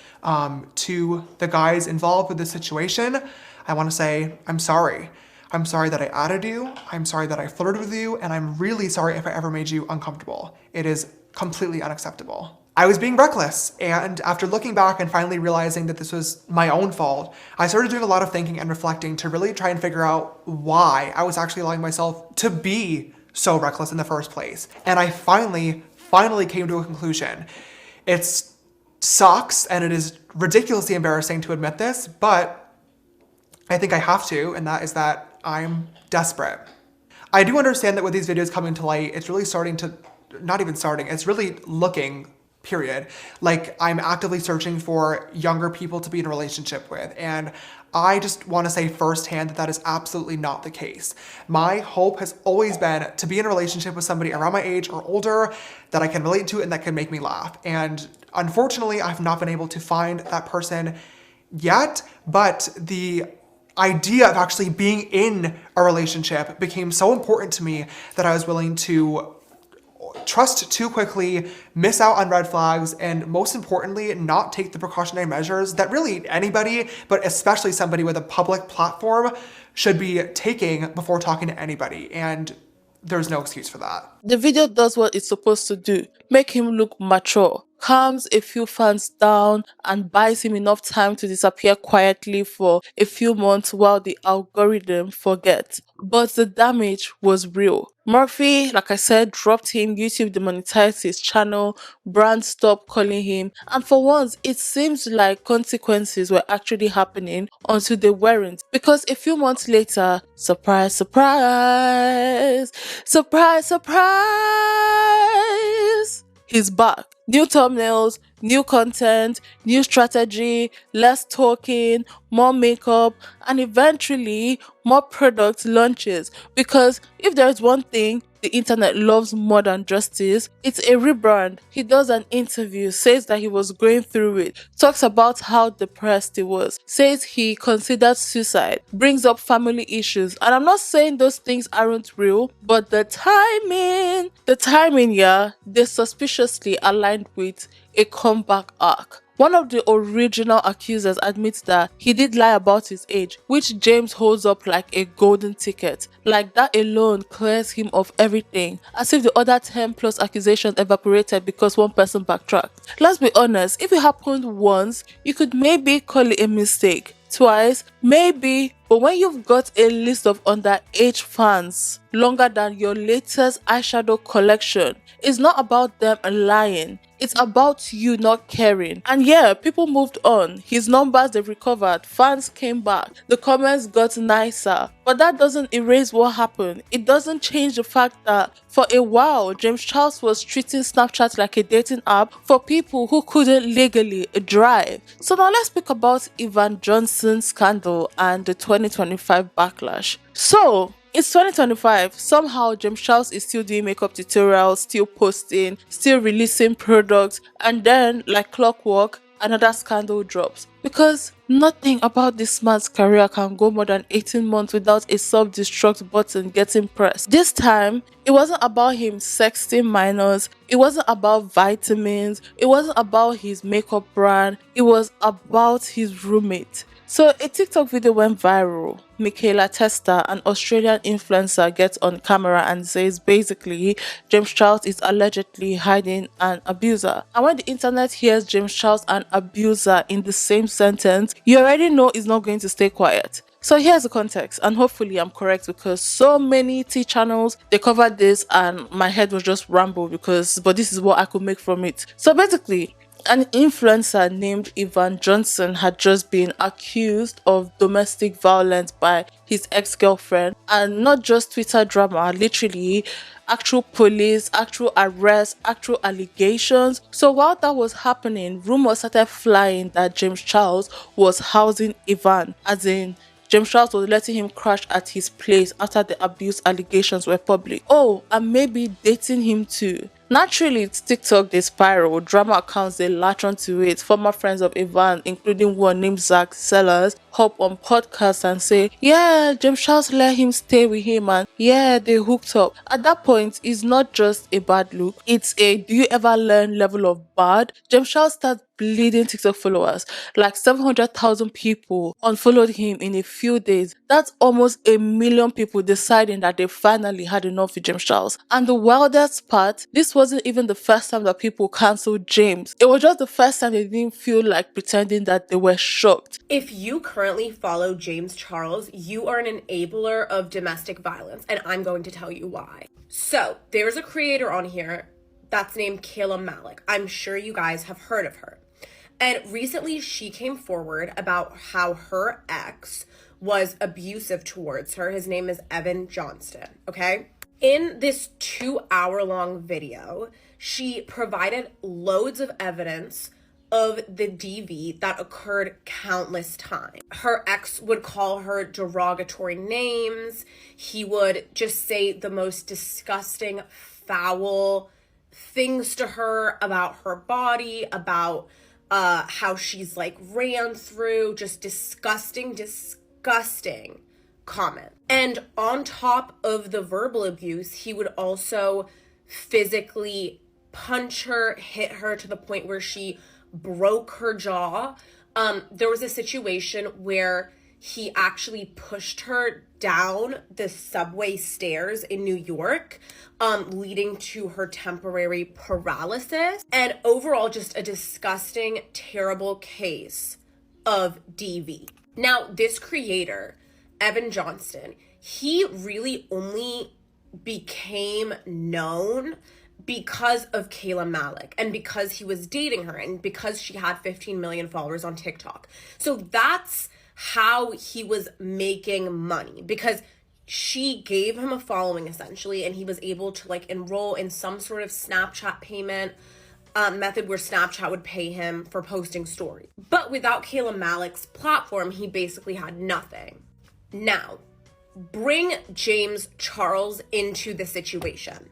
To the guys involved with this situation, I want to say I'm sorry. I'm sorry that I added you, I'm sorry that I flirted with you, and I'm really sorry if I ever made you uncomfortable. It is completely unacceptable. I was being reckless, and after looking back and finally realizing that this was my own fault, I started doing a lot of thinking and reflecting to really try and figure out why I was actually allowing myself to be so reckless in the first place. And I finally came to a conclusion. It sucks, and it is ridiculously embarrassing to admit this, but I think I have to, and that is that I'm desperate. I do understand that with these videos coming to light, it's really it's really looking, period, like I'm actively searching for younger people to be in a relationship with. And I just want to say firsthand that that is absolutely not the case. My hope has always been to be in a relationship with somebody around my age or older that I can relate to and that can make me laugh. And unfortunately, I've not been able to find that person yet, but the idea of actually being in a relationship became so important to me that I was willing to trust too quickly, miss out on red flags, and most importantly, not take the precautionary measures that really anybody, but especially somebody with a public platform, should be taking before talking to anybody. And there's no excuse for that.
The video does what it's supposed to do: make him look mature, calms a few fans down, and buys him enough time to disappear quietly for a few months while the algorithm forgets. But the damage was real. Murphy, like I said, dropped him, YouTube demonetized his channel, brands stopped calling him, and for once, it seems like consequences were actually happening until they weren't. Because a few months later, surprise, surprise, surprise, surprise, he's back. New thumbnails, new content, new strategy, less talking, more makeup, and eventually more product launches. Because if there's one thing the internet loves more than justice, it's a rebrand. He does an interview, says that he was going through it, talks about how depressed he was, says he considered suicide, brings up family issues. And I'm not saying those things aren't real, but the timing, yeah, they suspiciously aligned with a comeback arc. One of the original accusers admits that he did lie about his age, which James holds up like a golden ticket. Like that alone clears him of everything, as if the other 10 plus accusations evaporated because one person backtracked. Let's be honest, if it happened once, you could maybe call it a mistake. Twice, maybe, but when you've got a list of underage fans longer than your latest eyeshadow collection, it's not about them lying. It's about you not caring. And yeah, people moved on. His numbers, they recovered. Fans came back. The comments got nicer. But that doesn't erase what happened. It doesn't change the fact that for a while, James Charles was treating Snapchat like a dating app for people who couldn't legally drive. So now let's speak about Evan Johnson's scandal and the 2025 backlash. So, it's 2025. Somehow James Charles is still doing makeup tutorials, still posting, still releasing products, and then, like clockwork, another scandal drops. Because nothing about this man's career can go more than 18 months without a self-destruct button getting pressed. This time, it wasn't about him sexting minors, it wasn't about vitamins, it wasn't about his makeup brand, it was about his roommate. So a TikTok video went viral. Michaela Testa, an Australian influencer, gets on camera and says basically James Charles is allegedly hiding an abuser. And when the internet hears James Charles an abuser in the same sentence, you already know it's not going to stay quiet. So here's the context, and hopefully I'm correct because so many tea channels, they covered this and my head was just ramble but this is what I could make from it. So basically, an influencer named Evan Johnson had just been accused of domestic violence by his ex-girlfriend, and not just Twitter drama, literally actual police, actual arrests, actual allegations. So while that was happening, rumors started flying that James Charles was housing Evan, as in James Charles was letting him crash at his place after the abuse allegations were public. Oh, and maybe dating him too. Naturally, it's TikTok they spiral, drama accounts they latch onto it. Former friends of Evan, including one named Zach Sellers, hop on podcasts and say, yeah, James Charles let him stay with him and yeah, they hooked up. At that point, it's not just a bad look, it's a do you ever learn level of bad. James Charles starts bleeding TikTok followers. Like 700,000 people unfollowed him in a few days. That's almost 1 million people deciding that they finally had enough with James Charles. And the wildest part, this wasn't even the first time that people cancelled James. It was just the first time they didn't feel like pretending that they were shocked.
If you currently follow James Charles, you are an enabler of domestic violence, and I'm going to tell you why. So, there's a creator on here that's named Kayla Malik. I'm sure you guys have heard of her. And recently she came forward about how her ex was abusive towards her. His name is Evan Johnston, okay? In this 2-hour-long video, she provided loads of evidence of the DV that occurred countless times. Her ex would call her derogatory names. He would just say the most disgusting, foul things to her about her body, about how she's like ran through, just disgusting comment. And on top of the verbal abuse, he would also physically punch her, hit her to the point where she broke her jaw. There was a situation where he actually pushed her down the subway stairs in New York, leading to her temporary paralysis. And overall, just a disgusting, terrible case of DV. Now, this creator, Evan Johnston, he really only became known because of Kayla Malik and because he was dating her and because she had 15 million followers on TikTok. So that's how he was making money, because she gave him a following essentially, and he was able to like enroll in some sort of Snapchat payment. method where Snapchat would pay him for posting stories. But without Kayla Malik's platform, he basically had nothing. Now, bring James Charles into the situation.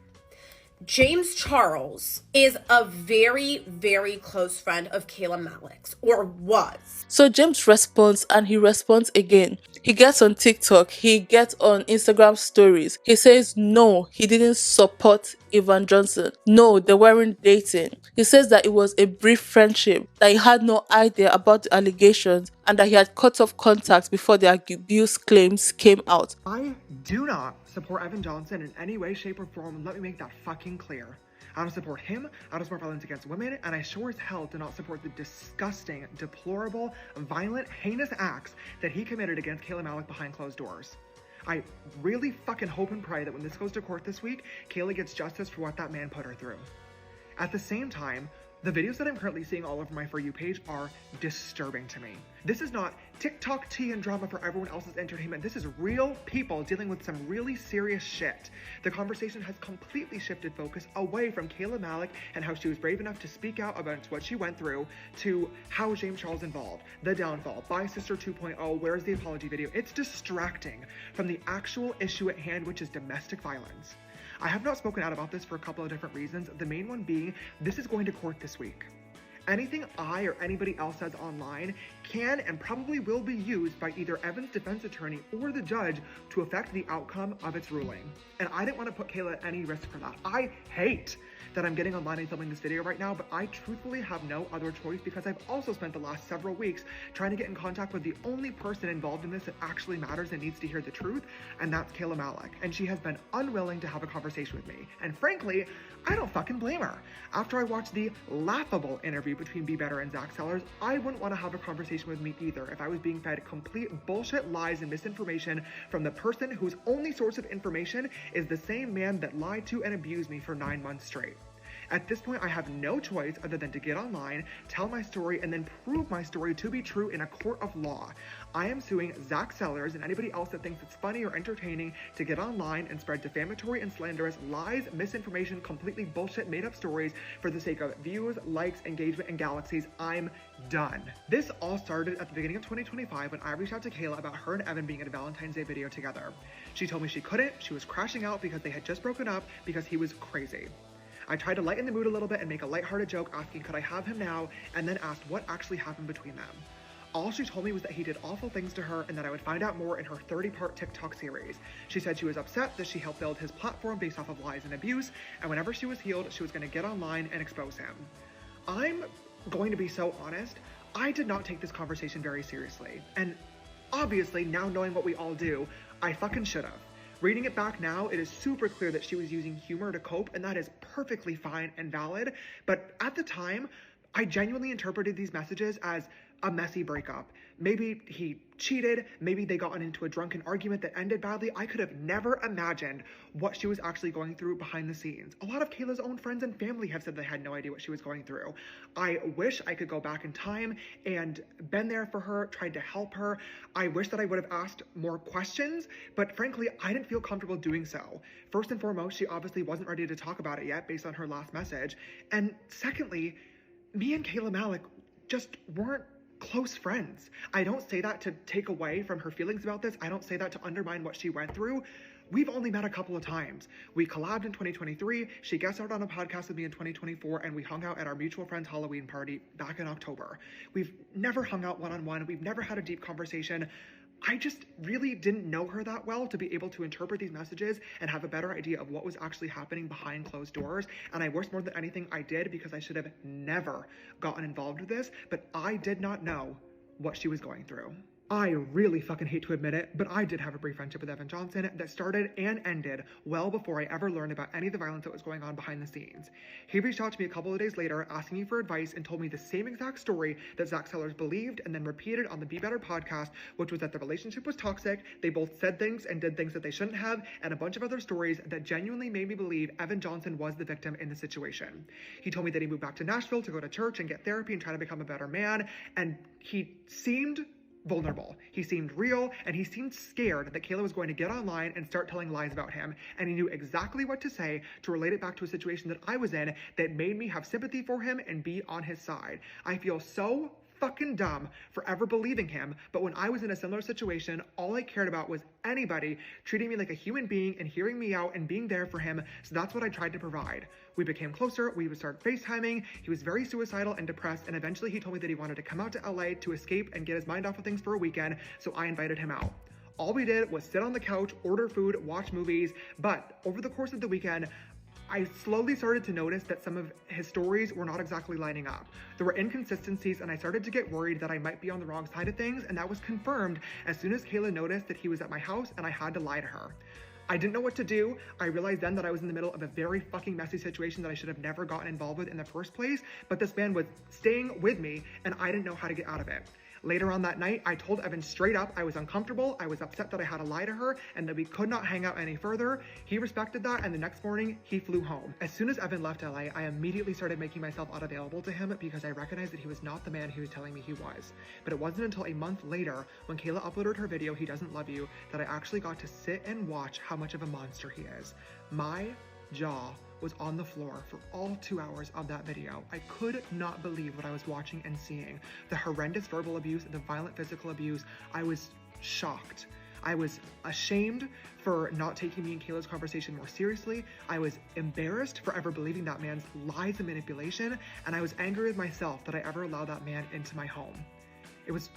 James Charles is a very, very close friend of Kayla Malik's, or was.
So James responds and he responds again. He gets on TikTok, he gets on Instagram stories. He says no, he didn't support Evan Johnson. No, they weren't dating. He says that it was a brief friendship, that he had no idea about the allegations, and that he had cut off contact before the abuse claims came out.
I do not support Evan Johnson in any way, shape, or form, and let me make that fucking clear. I don't support him, I don't support violence against women, and I sure as hell do not support the disgusting, deplorable, violent, heinous acts that he committed against Kayla Malik behind closed doors. I really fucking hope and pray that when this goes to court this week, Kayla gets justice for what that man put her through. At the same time, the videos that I'm currently seeing all over my For You page are disturbing to me. This is not TikTok tea and drama for everyone else's entertainment. This is real people dealing with some really serious shit. The conversation has completely shifted focus away from Kayla Malik and how she was brave enough to speak out about what she went through to how James Charles involved, the downfall, Bye Sister 2.0, where's the apology video? It's distracting from the actual issue at hand, which is domestic violence. I have not spoken out about this for a couple of different reasons, the main one being this is going to court this week. Anything I or anybody else says online can and probably will be used by either Evan's defense attorney or the judge to affect the outcome of its ruling. And I didn't want to put Kayla at any risk for that. I hate that I'm getting online and filming this video right now, but I truthfully have no other choice because I've also spent the last several weeks trying to get in contact with the only person involved in this that actually matters and needs to hear the truth, and that's Kayla Malik. And she has been unwilling to have a conversation with me. And frankly, I don't fucking blame her. After I watched the laughable interview between Be Better and Zach Sellers, I wouldn't want to have a conversation with me either if I was being fed complete bullshit, lies, and misinformation from the person whose only source of information is the same man that lied to and abused me for 9 months straight. At this point, I have no choice other than to get online, tell my story, and then prove my story to be true in a court of law. I am suing Zach Sellers and anybody else that thinks it's funny or entertaining to get online and spread defamatory and slanderous lies, misinformation, completely bullshit, made-up stories for the sake of views, likes, engagement, and galaxies. I'm done. This all started at the beginning of 2025 when I reached out to Kayla about her and Evan being in a Valentine's Day video together. She told me she couldn't, she was crashing out because they had just broken up because he was crazy. I tried to lighten the mood a little bit and make a lighthearted joke asking could I have him now, and then asked what actually happened between them. All she told me was that he did awful things to her and that I would find out more in her 30-part TikTok series. She said she was upset that she helped build his platform based off of lies and abuse, and whenever she was healed, she was going to get online and expose him. I'm going to be so honest, I did not take this conversation very seriously. And obviously, now knowing what we all do, I fucking should have. Reading it back now, it is super clear that she was using humor to cope, and that is perfectly fine and valid. But at the time, I genuinely interpreted these messages as a messy breakup. Maybe he cheated, maybe they got into a drunken argument that ended badly. I could have never imagined what she was actually going through behind the scenes. A lot of Kayla's own friends and family have said they had no idea what she was going through. I wish I could go back in time and been there for her, tried to help her. I wish that I would have asked more questions, but frankly, I didn't feel comfortable doing so. First and foremost, she obviously wasn't ready to talk about it yet based on her last message. And secondly, me and Kayla Malik just weren't close friends. I don't say that to take away from her feelings about this. I don't say that to undermine what she went through. We've only met a couple of times. We collabed in 2023, she guest starred on a podcast with me in 2024, and we hung out at our mutual friend's Halloween party back in October. We've never hung out one-on-one. We've never had a deep conversation. I just really didn't know her that well to be able to interpret these messages and have a better idea of what was actually happening behind closed doors. And I wish more than anything I did, because I should have never gotten involved with this, but I did not know what she was going through. I really fucking hate to admit it, but I did have a brief friendship with Evan Johnson that started and ended well before I ever learned about any of the violence that was going on behind the scenes. He reached out to me a couple of days later asking me for advice and told me the same exact story that Zach Sellers believed and then repeated on the Be Better podcast, which was that the relationship was toxic, they both said things and did things that they shouldn't have, and a bunch of other stories that genuinely made me believe Evan Johnson was the victim in the situation. He told me that he moved back to Nashville to go to church and get therapy and try to become a better man, and he seemed vulnerable. He seemed real, and he seemed scared that Kayla was going to get online and start telling lies about him. And he knew exactly what to say to relate it back to a situation that I was in that made me have sympathy for him and be on his side. I feel so fucking dumb for ever believing him, but when I was in a similar situation, all I cared about was anybody treating me like a human being and hearing me out and being there for him, so that's what I tried to provide. We became closer, we would start FaceTiming, he was very suicidal and depressed, and eventually he told me that he wanted to come out to LA to escape and get his mind off of things for a weekend, so I invited him out. All we did was sit on the couch, order food, watch movies, but over the course of the weekend, I slowly started to notice that some of his stories were not exactly lining up. There were inconsistencies, and I started to get worried that I might be on the wrong side of things, and that was confirmed as soon as Kayla noticed that he was at my house and I had to lie to her. I didn't know what to do. I realized then that I was in the middle of a very fucking messy situation that I should have never gotten involved with in the first place, but this man was staying with me and I didn't know how to get out of it. Later on that night, I told Evan straight up I was uncomfortable, I was upset that I had to lie to her, and that we could not hang out any further. He respected that, and the next morning, he flew home. As soon as Evan left LA, I immediately started making myself unavailable to him because I recognized that he was not the man he was telling me he was. But it wasn't until a month later, when Kayla uploaded her video, He Doesn't Love You, that I actually got to sit and watch how much of a monster he is. My jaw was on the floor for all 2 hours of that video. I could not believe what I was watching and seeing. The horrendous verbal abuse, the violent physical abuse. I was shocked. I was ashamed for not taking me and Kayla's conversation more seriously. I was embarrassed for ever believing that man's lies and manipulation. And I was angry with myself that I ever allowed that man into my home. It was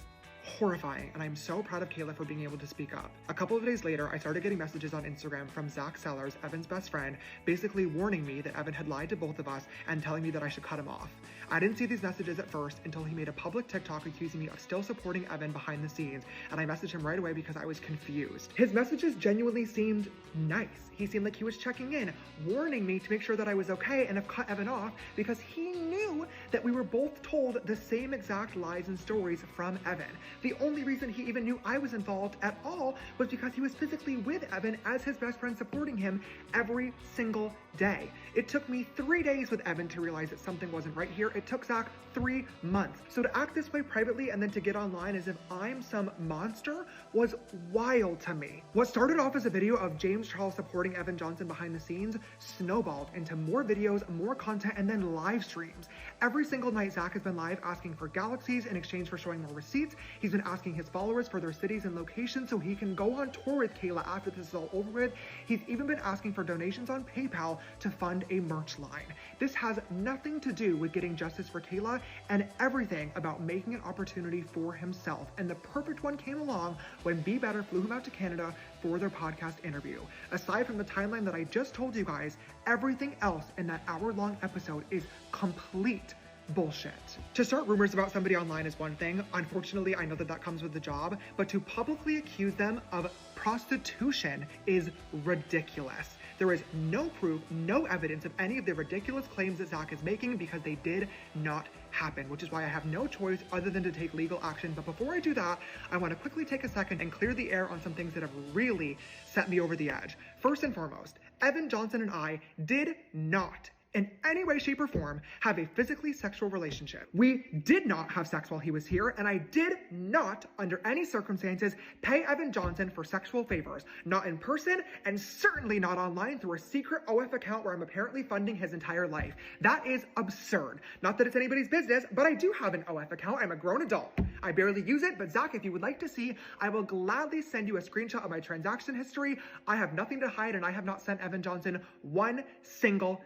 horrifying, and I'm so proud of Kayla for being able to speak up. A couple of days later, I started getting messages on Instagram from Zach Sellers, Evan's best friend, basically warning me that Evan had lied to both of us and telling me that I should cut him off. I didn't see these messages at first until he made a public TikTok accusing me of still supporting Evan behind the scenes, and I messaged him right away because I was confused. His messages genuinely seemed nice. He seemed like he was checking in, warning me to make sure that I was okay and have cut Evan off because he knew that we were both told the same exact lies and stories from Evan. The only reason he even knew I was involved at all was because he was physically with Evan as his best friend, supporting him every single day. It took me 3 days with Evan to realize that something wasn't right here. It took Zach 3 months. So to act this way privately and then to get online as if I'm some monster was wild to me. What started off as a video of James Charles supporting Evan Johnson behind the scenes snowballed into more videos, more content, and then live streams. Every single night, Zach has been live asking for galaxies in exchange for showing more receipts. He's been asking his followers for their cities and locations so he can go on tour with Kayla after this is all over with. He's even been asking for donations on PayPal to fund a merch line. This has nothing to do with getting justice for Kayla and everything about making an opportunity for himself. And the perfect one came along when Be Better flew him out to Canada for their podcast interview. Aside from the timeline that I just told you guys, everything else in that hour-long episode is complete bullshit. To start rumors about somebody online is one thing. Unfortunately, I know that that comes with the job, but to publicly accuse them of prostitution is ridiculous. There is no proof, no evidence of any of the ridiculous claims that Zach is making because they did not happen, which is why I have no choice other than to take legal action. But before I do that, I want to quickly take a second and clear the air on some things that have really set me over the edge. First and foremost, Evan Johnson and I did not in any way, shape, or form have a physically sexual relationship. We did not have sex while he was here, and I did not, under any circumstances, pay Evan Johnson for sexual favors. Not in person, and certainly not online through a secret OF account where I'm apparently funding his entire life. That is absurd. Not that it's anybody's business, but I do have an OF account. I'm a grown adult. I barely use it, but Zach, if you would like to see, I will gladly send you a screenshot of my transaction history. I have nothing to hide, and I have not sent Evan Johnson $1 single.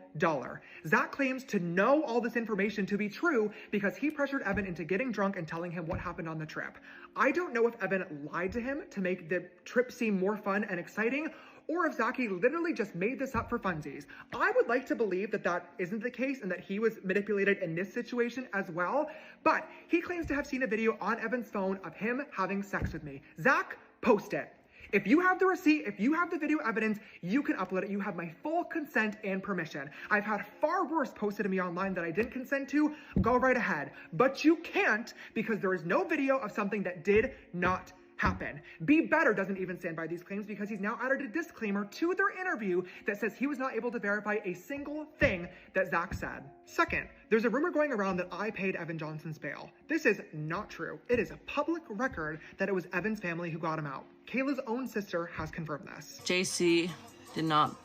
Zach claims to know all this information to be true because he pressured Evan into getting drunk and telling him what happened on the trip. I don't know if Evan lied to him to make the trip seem more fun and exciting, or if Zachy literally just made this up for funsies. I would like to believe that that isn't the case and that he was manipulated in this situation as well, but he claims to have seen a video on Evan's phone of him having sex with me. Zach, post it. If you have the receipt, if you have the video evidence, you can upload it. You have my full consent and permission. I've had far worse posted to me online that I didn't consent to. Go right ahead. But you can't because there is no video of something that did not happen. Be Better doesn't even stand by these claims because he's now added a disclaimer to their interview that says he was not able to verify a single thing that Zach said. Second, there's a rumor going around that I paid Evan Johnson's bail. This is not true. It is a public record that it was Evan's family who got him out. Kayla's own sister has confirmed this.
JC did not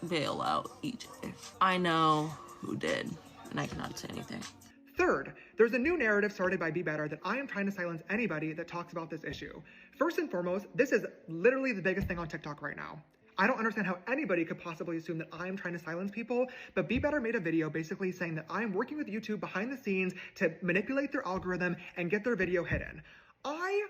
bail out EJ. I know who did, and I cannot say anything.
Third, there's a new narrative started by Be Better that I am trying to silence anybody that talks about this issue. First and foremost, this is literally the biggest thing on TikTok right now. I don't understand how anybody could possibly assume that I'm trying to silence people, but Be Better made a video basically saying that I'm working with YouTube behind the scenes to manipulate their algorithm and get their video hidden. I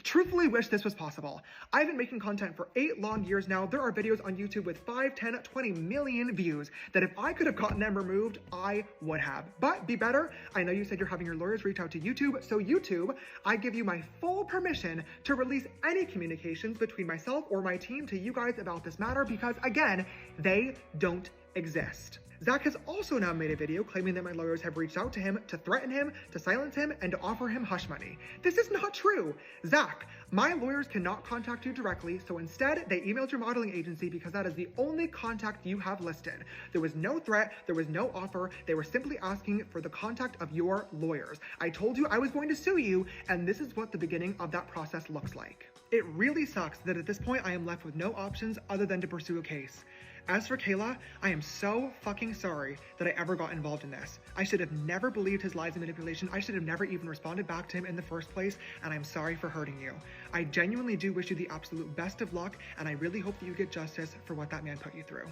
truthfully wish this was possible. I've been making content for 8 long years now. There are videos on YouTube with 5, 10, 20 million views that if I could have gotten them removed, I would have. But Be Better, I know you said you're having your lawyers reach out to YouTube, so YouTube, I give you my full permission to release any communications between myself or my team to you guys about this matter because, again, they don't exist. Zach has also now made a video claiming that my lawyers have reached out to him to threaten him, to silence him, and to offer him hush money. This is not true. Zach, my lawyers cannot contact you directly, so instead they emailed your modeling agency because that is the only contact you have listed. There was no threat, there was no offer, they were simply asking for the contact of your lawyers. I told you I was going to sue you, and this is what the beginning of that process looks like. It really sucks that at this point I am left with no options other than to pursue a case. As for Kayla, I am so fucking sorry that I ever got involved in this. I should have never believed his lies and manipulation. I should have never even responded back to him in the first place, and I'm sorry for hurting you. I genuinely do wish you the absolute best of luck, and I really hope that you get justice for what that man put you through.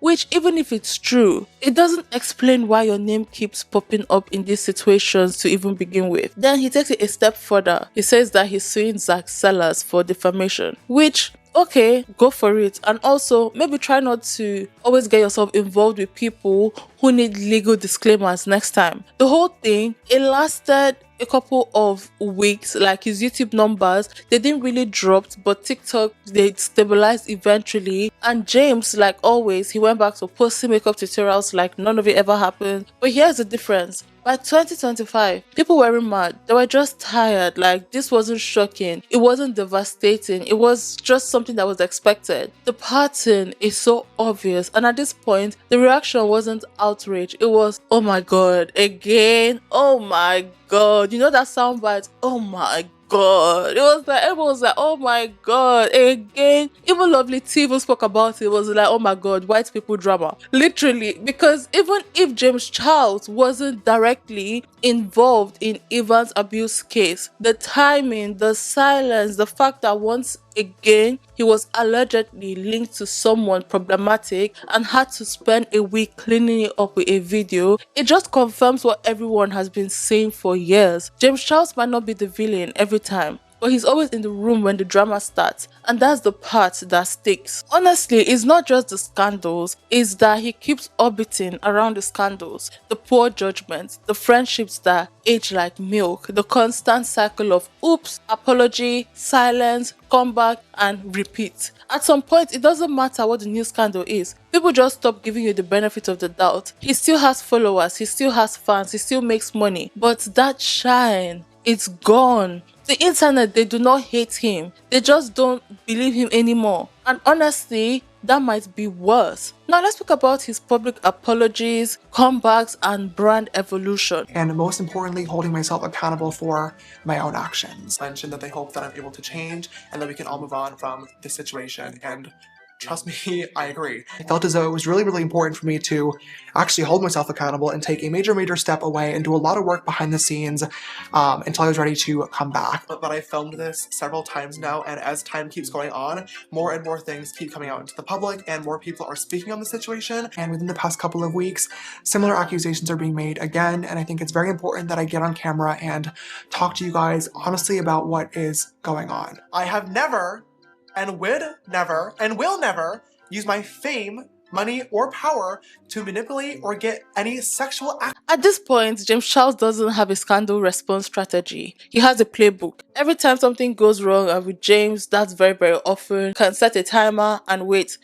Which, even if it's true, it doesn't explain why your name keeps popping up in these situations to even begin with. Then he takes it a step further. He says that he's suing Zach Sellers for defamation, which, okay, go for it. And also, maybe try not to always get yourself involved with people who need legal disclaimers next time. The whole thing, it lasted a couple of weeks. Like, his YouTube numbers, they didn't really drop, but TikTok, they stabilized eventually. And James, like always, he went back to posting makeup tutorials like none of it ever happened. But here's the difference. By 2025, people weren't mad. They were just tired. Like, this wasn't shocking. It wasn't devastating. It was just something that was expected. The pattern is so obvious. And at this point, the reaction wasn't outrage. It was, oh my God, again? Oh my God. You know that soundbite? Oh my God. It was like, everyone was like, oh my God, again. Even Lovely T even spoke about it. It was like, oh my God, white people drama. Literally, because even if James Charles wasn't directly involved in Evan's abuse case, the timing, the silence, the fact that once again he was allegedly linked to someone problematic and had to spend a week cleaning it up with a video, it just confirms what everyone has been saying for years. James Charles might not be the villain every time, but he's always in the room when the drama starts, and that's the part that sticks. Honestly, it's not just the scandals, it's that he keeps orbiting around the scandals, the poor judgments, the friendships that age like milk, the constant cycle of oops, apology, silence, comeback, and repeat. At some point, it doesn't matter what the new scandal is. People just stop giving you the benefit of the doubt. He still has followers, he still has fans, he still makes money, but that shine, it's gone. The internet, they do not hate him. They just don't believe him anymore. And honestly, that might be worse. Now let's talk about his public apologies, comebacks, and brand evolution.
And most importantly, holding myself accountable for my own actions. Mentioned that they hope that I'm able to change and that we can all move on from this situation. And trust me, I agree. I felt as though it was really, really important for me to actually hold myself accountable and take a major step away and do a lot of work behind the scenes until I was ready to come back. But I filmed this several times now, and as time keeps going on, more and more things keep coming out into the public and more people are speaking on the situation. And within the past couple of weeks, similar accusations are being made again, and I think it's very important that I get on camera and talk to you guys honestly about what is going on. I have never and would never and will never use my fame, money, or power to manipulate or get any sexual act.
At this point, James Charles doesn't have a scandal response strategy. He has a playbook. Every time something goes wrong, and with James, that's very often, can set a timer and wait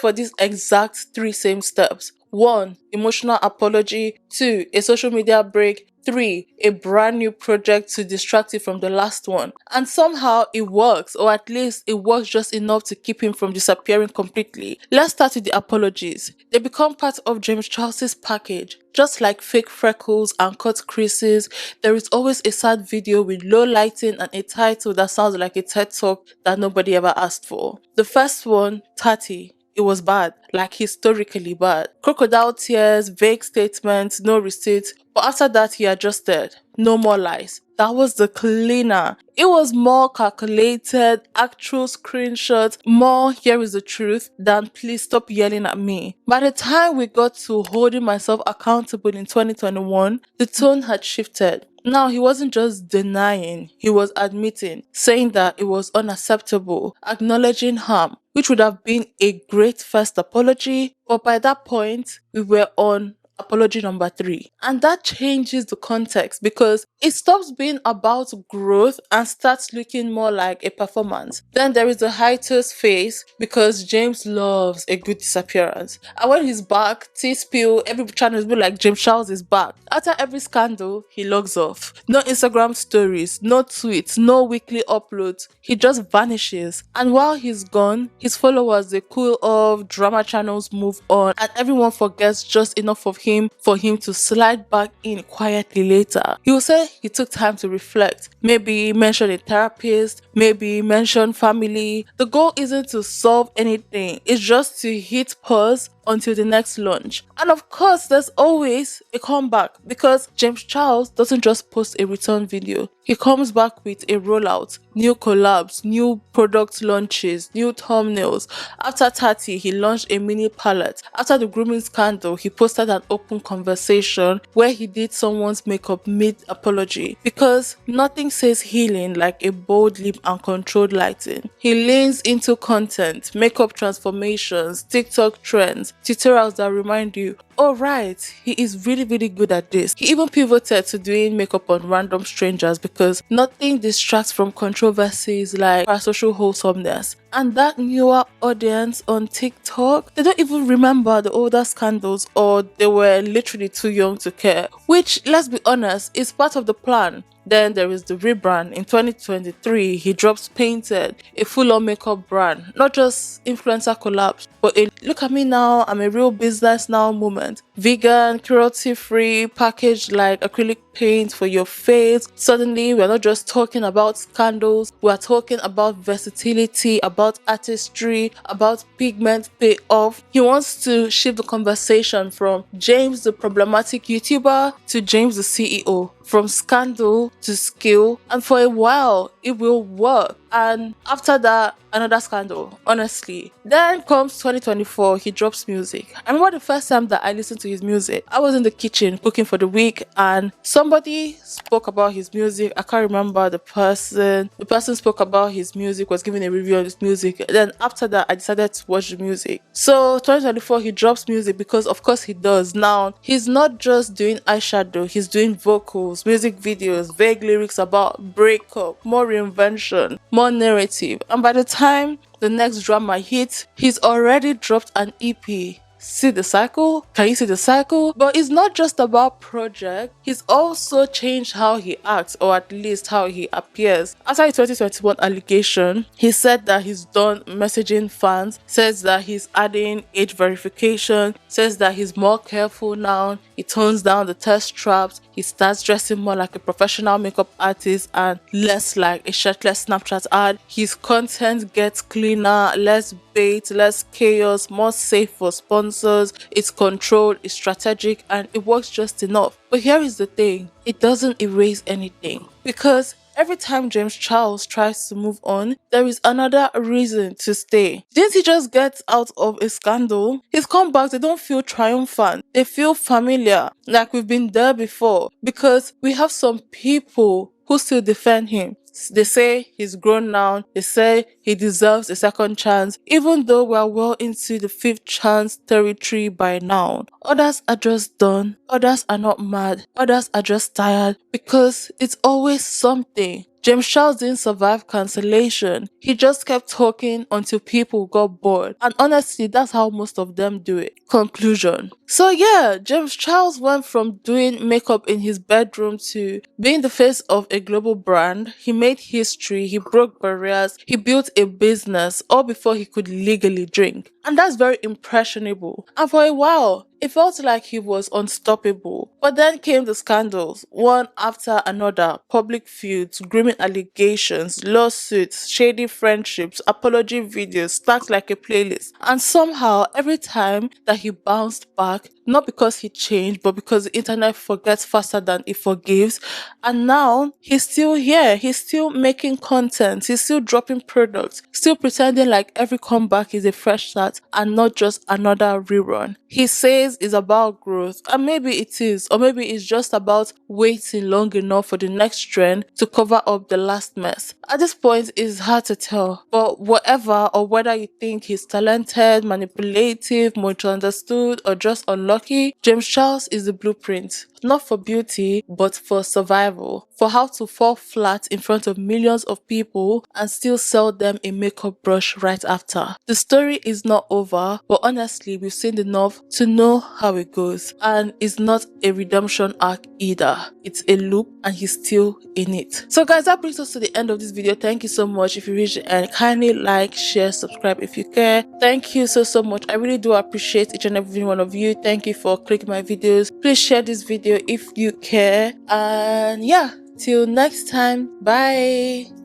for these exact 3 same steps. 1. Emotional apology. 2. A social media break. 3. A brand new project to distract you from the last one. And somehow it works, or at least it works just enough to keep him from disappearing completely. Let's start with the apologies. They become part of James Charles's package. Just like fake freckles and cut creases, there is always a sad video with low lighting and a title that sounds like a TED talk that nobody ever asked for. The first one, Tati. It was bad, like historically bad. Crocodile tears, vague statements, no receipts. But after that, he adjusted. No more lies. That was the cleaner. It was more calculated, actual screenshots, more here is the truth than please stop yelling at me. By the time we got to holding myself accountable in 2021, the tone had shifted. Now, he wasn't just denying, he was admitting, saying that it was unacceptable, acknowledging harm, which would have been a great first apology, but by that point, we were on apology number 3. And that changes the context because it stops being about growth and starts looking more like a performance. Then there is the hiatus phase because James loves a good disappearance. And when he's back, tea spill, every channel will be like James Charles is back. After every scandal, he logs off. No Instagram stories, no tweets, no weekly uploads. He just vanishes. And while he's gone, his followers, they cool off, drama channels move on, and everyone forgets just enough of him for him to slide back in quietly later. He will say he took time to reflect, maybe mention a therapist, maybe mention family. The goal isn't to solve anything, it's just to hit pause until the next launch. And of course, there's always a comeback because James Charles doesn't just post a return video. He comes back with a rollout, new collabs, new product launches, new thumbnails. After Tati, he launched a mini palette. After the grooming scandal, he posted an open conversation where he did someone's makeup mid-apology because nothing says healing like a bold lip and controlled lighting. He leans into content, makeup transformations, TikTok trends, tutorials that remind you, oh right, he is really good at this. He even pivoted to doing makeup on random strangers because nothing distracts from controversies like parasocial wholesomeness. And that newer audience on TikTok, they don't even remember the older scandals or they were literally too young to care. Which, let's be honest, is part of the plan. Then there is the rebrand. In 2023, he drops Painted, a full-on makeup brand, not just influencer collabs, but a look at me now, I'm a real business now moment. Vegan, cruelty-free, packaged like acrylic paint for your face. Suddenly, we're not just talking about scandals, we're talking about versatility, about artistry, about pigment payoff. He wants to shift the conversation from James the problematic YouTuber to James the CEO, from scandal to skill, and for a while it will work. And after that, another scandal, honestly. Then comes 2024, he drops music. I remember the first time that I listened to his music, I was in the kitchen cooking for the week and somebody spoke about his music. I can't remember the person. The person spoke about his music, was giving a review on his music. Then after that, I decided to watch the music. So 2024, he drops music because of course he does. Now, he's not just doing eyeshadow, he's doing vocals, music videos, vague lyrics about breakup, more reinvention, more narrative. And by the time the next drama hits, he's already dropped an EP. See the cycle? Can you see the cycle? But it's not just about project, he's also changed how he acts, or at least how he appears. After the 2021 allegation, he said that he's done messaging fans, says that he's adding age verification, says that he's more careful now, he tones down the test traps, he starts dressing more like a professional makeup artist and less like a shirtless Snapchat ad. His content gets cleaner, less bait, less chaos, more safe for sponsors. It's controlled, it's strategic, and it works just enough. But here is the thing, it doesn't erase anything. Because every time James Charles tries to move on, there is another reason to stay. Didn't he just get out of a scandal? His comebacks, they don't feel triumphant. They feel familiar, like we've been there before. Because we have some people who still defend him. They say he's grown now. They say he deserves a second chance, even though we're well into the 5th chance territory by now. Others are just done. Others are not mad. Others are just tired because it's always something. James Charles didn't survive cancellation. He just kept talking until people got bored. And honestly, that's how most of them do it. Conclusion. So yeah, James Charles went from doing makeup in his bedroom to being the face of a global brand. He made history, he broke barriers, he built a business, all before he could legally drink. And that's very impressionable. And for a while, it felt like he was unstoppable. But then came the scandals, one after another: public feuds, grooming allegations, lawsuits, shady friendships, apology videos stacked like a playlist. And somehow, every time that he bounced back, not because he changed, but because the internet forgets faster than it forgives. And now, he's still here. He's still making content. He's still dropping products. Still pretending like every comeback is a fresh start and not just another rerun. He says it's about growth, and maybe it is, or maybe it's just about waiting long enough for the next trend to cover up the last mess. At this point, it's hard to tell, but whatever, or whether you think he's talented, manipulative, misunderstood, or just unlucky, James Charles is the blueprint. Not for beauty, but for survival. For how to fall flat in front of millions of people and still sell them a makeup brush right after. The story is not over, but honestly, we've seen enough to know how it goes. And it's not a redemption arc either. It's a loop, and he's still in it. So guys, that brings us to the end of this video. Thank you so much. If you reached the end, kindly like, share, subscribe if you care. Thank you so much. I really do appreciate each and every one of you. Thank you for clicking my videos. Please share this video if you care. And yeah, till next time, bye.